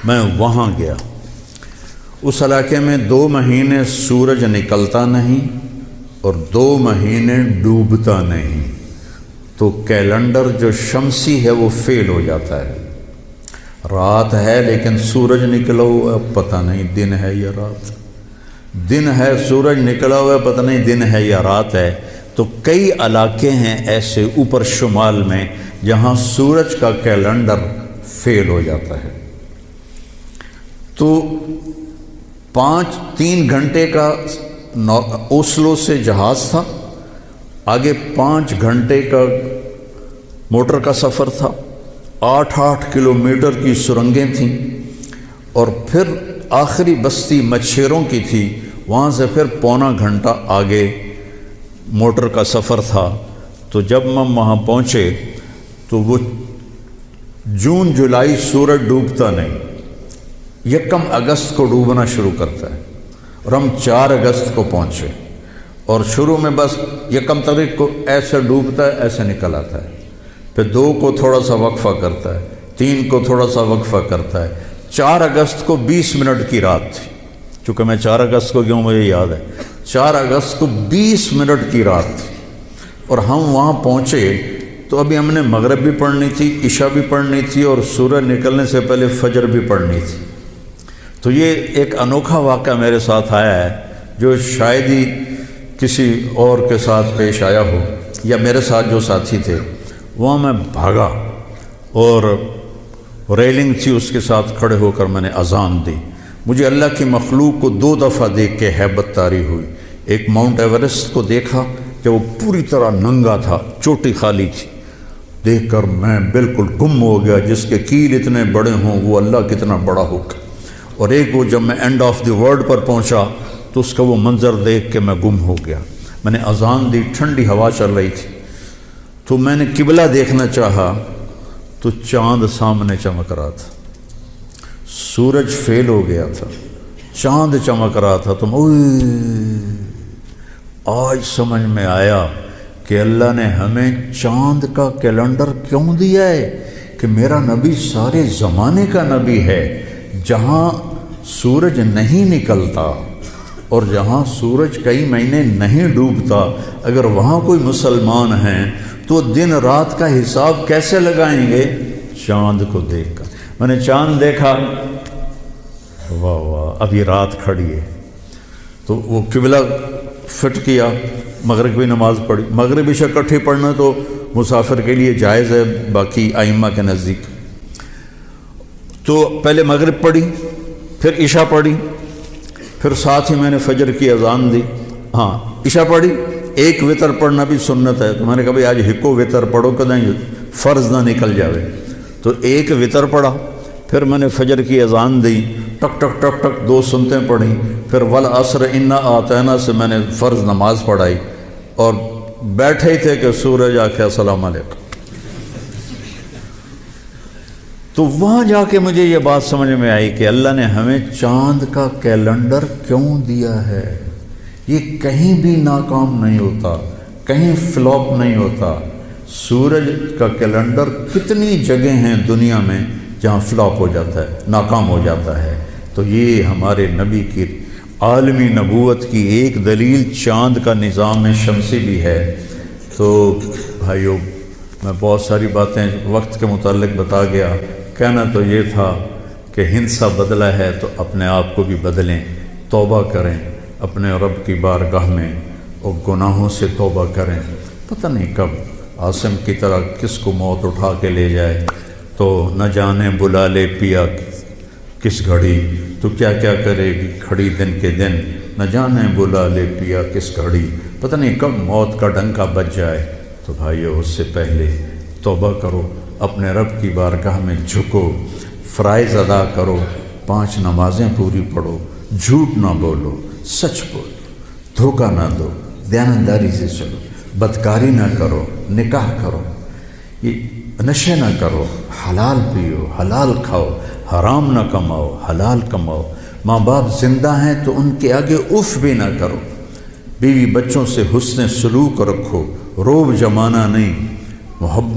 میں وہاں گیا۔ اس علاقے میں 2 مہینے سورج نکلتا نہیں اور 2 مہینے ڈوبتا نہیں، تو کیلنڈر جو شمسی ہے وہ فیل ہو جاتا ہے۔ رات ہے لیکن سورج نکلا ہوا پتہ نہیں دن ہے یا رات، دن ہے سورج نکلا ہوا پتہ نہیں دن ہے یا رات ہے۔ تو کئی علاقے ہیں ایسے اوپر شمال میں جہاں سورج کا کیلنڈر فیل ہو جاتا ہے۔ تو 3 گھنٹے کا اوسلو سے جہاز تھا، آگے 5 گھنٹے کا موٹر کا سفر تھا، 8 کلومیٹر کی سرنگیں تھیں، اور پھر آخری بستی مچھیروں کی تھی، وہاں سے پھر 1.25 گھنٹہ آگے موٹر کا سفر تھا۔ تو جب ہم وہاں پہنچے تو وہ جون جولائی سورج ڈوبتا نہیں، 1 اگست کو ڈوبنا شروع کرتا ہے، اور ہم 4 اگست کو پہنچے، اور شروع میں بس 1 تاریخ کو ایسے ڈوبتا ہے ایسے نکل آتا ہے، پھر 2 کو تھوڑا سا وقفہ کرتا ہے، 3 کو تھوڑا سا وقفہ کرتا ہے۔ 4 اگست کو 20 منٹ کی رات تھی، چونکہ میں 4 اگست کو کیوں مجھے یاد ہے، 4 اگست کو 20 منٹ کی رات تھی، اور ہم وہاں پہنچے تو ابھی ہم نے مغرب بھی پڑھنی تھی، عشاء بھی پڑھنی تھی، اور سورج نکلنے سے پہلے فجر بھی پڑھنی تھی۔ تو یہ ایک انوکھا واقعہ میرے ساتھ آیا ہے جو شاید ہی کسی اور کے ساتھ پیش آیا ہو، یا میرے ساتھ جو ساتھی تھے وہاں میں بھاگا، اور ریلنگ تھی اس کے ساتھ کھڑے ہو کر میں نے اذان دی۔ مجھے اللہ کی مخلوق کو 2 دفعہ دیکھ کے ہیبت طاری ہوئی۔ ایک ماؤنٹ ایورسٹ کو دیکھا جب وہ پوری طرح ننگا تھا، چوٹی خالی تھی، دیکھ کر میں بالکل گم ہو گیا، جس کے کیل اتنے بڑے ہوں وہ اللہ کتنا بڑا ہوگا۔ اور ایک وہ جب میں اینڈ آف دی ورلڈ پر پہنچا تو اس کا وہ منظر دیکھ کے میں گم ہو گیا۔ میں نے اذان دی، ٹھنڈی ہوا چل رہی تھی، تو میں نے قبلہ دیکھنا چاہا تو چاند سامنے چمک رہا تھا، سورج فیل ہو گیا تھا، چاند چمک رہا تھا۔ تو آج سمجھ میں آیا کہ اللہ نے ہمیں چاند کا کیلنڈر کیوں دیا ہے، کہ میرا نبی سارے زمانے کا نبی ہے۔ جہاں سورج نہیں نکلتا اور جہاں سورج کئی مہینے نہیں ڈوبتا، اگر وہاں کوئی مسلمان ہیں تو دن رات کا حساب کیسے لگائیں گے؟ چاند کو دیکھ کر۔ میں نے چاند دیکھا، واہ واہ اب یہ رات کھڑی ہے، تو وہ قبلہ فٹ کیا، مغرب کی نماز پڑھی۔ مغرب عشاء اکٹھے پڑھنا تو مسافر کے لیے جائز ہے باقی ائمہ کے نزدیک۔ تو پہلے مغرب پڑھی، پھر عشاء پڑھی، پھر ساتھ ہی میں نے فجر کی اذان دی۔ ہاں عشاء پڑھی، ایک وطر پڑھنا بھی سنت ہے، تو میں نے کہا بھائی آج ہکو وطر پڑھو کدیں فرض نہ نکل جاوے، تو ایک وطر پڑھا۔ پھر میں نے فجر کی اذان دی، ٹک ٹک ٹک ٹک 2 سنتیں پڑھیں، پھر والعصر انا اعطینا سے میں نے فرض نماز پڑھائی، اور بیٹھے ہی تھے کہ سورج آکھے السلام علیکم۔ تو وہاں جا کے مجھے یہ بات سمجھ میں آئی کہ اللہ نے ہمیں چاند کا کیلنڈر کیوں دیا ہے۔ یہ کہیں بھی ناکام نہیں ہوتا، کہیں فلاپ نہیں ہوتا۔ سورج کا کیلنڈر کتنی جگہ ہیں دنیا میں جہاں فلاپ ہو جاتا ہے، ناکام ہو جاتا ہے۔ تو یہ ہمارے نبی کی عالمی نبوت کی ایک دلیل چاند کا نظام شمسی بھی ہے۔ تو بھائیو میں بہت ساری باتیں وقت کے متعلق بتا گیا، کہنا تو یہ تھا کہ ہندسہ بدلا ہے تو اپنے آپ کو بھی بدلیں، توبہ کریں اپنے رب کی بارگاہ میں، اور گناہوں سے توبہ کریں۔ پتہ نہیں کب عاصم کی طرح کس کو موت اٹھا کے لے جائے، تو نہ جانے بلا لے پیا کس گھڑی، تو کیا کیا کرے گی کھڑی دن کے دن، نہ جانے بلا لے پیا کس گھڑی، پتہ نہیں کب موت کا ڈنکا بج جائے۔ تو بھائیو اس سے پہلے توبہ کرو، اپنے رب کی بارگاہ میں جھکو، فرائض ادا کرو، 5 نمازیں پوری پڑھو، جھوٹ نہ بولو، سچ بولو، دھوکہ نہ دو، دیانتداری سے چلو، بدکاری نہ کرو، نکاح کرو۔ نشے نہ کرو، حلال پیو، حلال کھاؤ، حرام نہ کماؤ، حلال کماؤ۔ ماں باپ زندہ ہیں تو ان کے آگے اف بھی نہ کرو۔ بیوی بچوں سے حسن سلوک رکھو، روب جمانا نہیں۔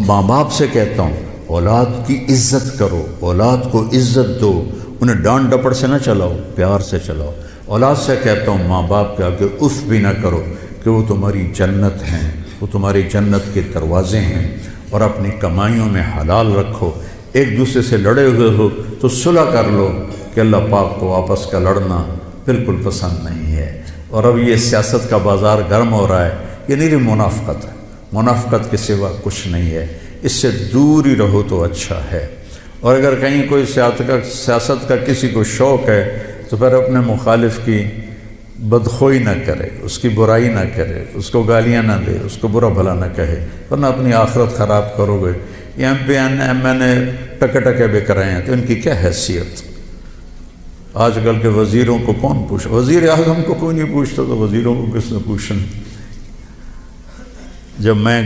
ماں باپ سے کہتا ہوں اولاد کی عزت کرو، اولاد کو عزت دو، انہیں ڈانٹ ڈپٹ سے نہ چلاؤ، پیار سے چلاؤ۔ اولاد سے کہتا ہوں ماں باپ کے آگے اف بھی نہ کرو کہ وہ تمہاری جنت ہیں، وہ تمہاری جنت کے دروازے ہیں، اور اپنی کمائیوں میں حلال رکھو۔ ایک دوسرے سے لڑے ہوئے ہو تو صلح کر لو، کہ اللہ پاک کو آپس کا لڑنا بالکل پسند نہیں ہے۔ اور اب یہ سیاست کا بازار گرم ہو رہا ہے، یہ نیری منافقت ہے، منافقت کے سوا کچھ نہیں ہے، اس سے دور ہی رہو تو اچھا ہے۔ اور اگر کہیں کوئی سیاست کا کسی کو شوق ہے تو پھر اپنے مخالف کی بدخوئی نہ کرے، اس کی برائی نہ کرے، اس کو گالیاں نہ دے، اس کو برا بھلا نہ کہے، ورنہ اپنی آخرت خراب کرو گے۔ یہ ایم نے ٹکے بک رہے ہیں تو ان کی کیا حیثیت؟ آج کل کے وزیروں کو کون پوچھا؟ وزیر اعظم کو کوئی نہیں پوچھتا تو وزیروں کو کس نے پوچھنا؟ جب میں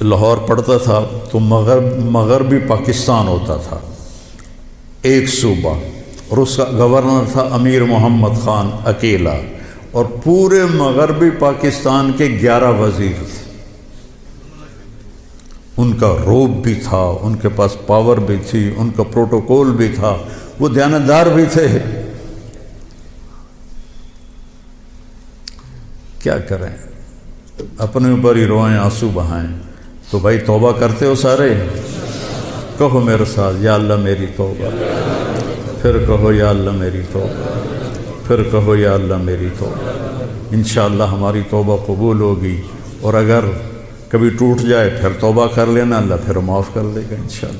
لاہور پڑھتا تھا تو مغربی پاکستان ہوتا تھا، ایک صوبہ، اور اس کا گورنر تھا امیر محمد خان اکیلا، اور پورے مغربی پاکستان کے 11 وزیر تھے۔ ان کا روب بھی تھا، ان کے پاس پاور بھی تھی، ان کا پروٹوکول بھی تھا، وہ دیانتدار بھی تھے۔ کیا کریں، اپنے اوپر ہی روئیں، آنسو بہائیں۔ تو بھائی توبہ کرتے ہو سارے؟ کہو میرے ساتھ یا اللہ میری توبہ، پھر کہو یا اللہ میری توبہ، پھر کہو یا اللہ میری توبہ۔ انشاءاللہ ہماری توبہ قبول ہوگی، اور اگر کبھی ٹوٹ جائے پھر توبہ کر لینا، اللہ پھر معاف کر دے گا انشاءاللہ۔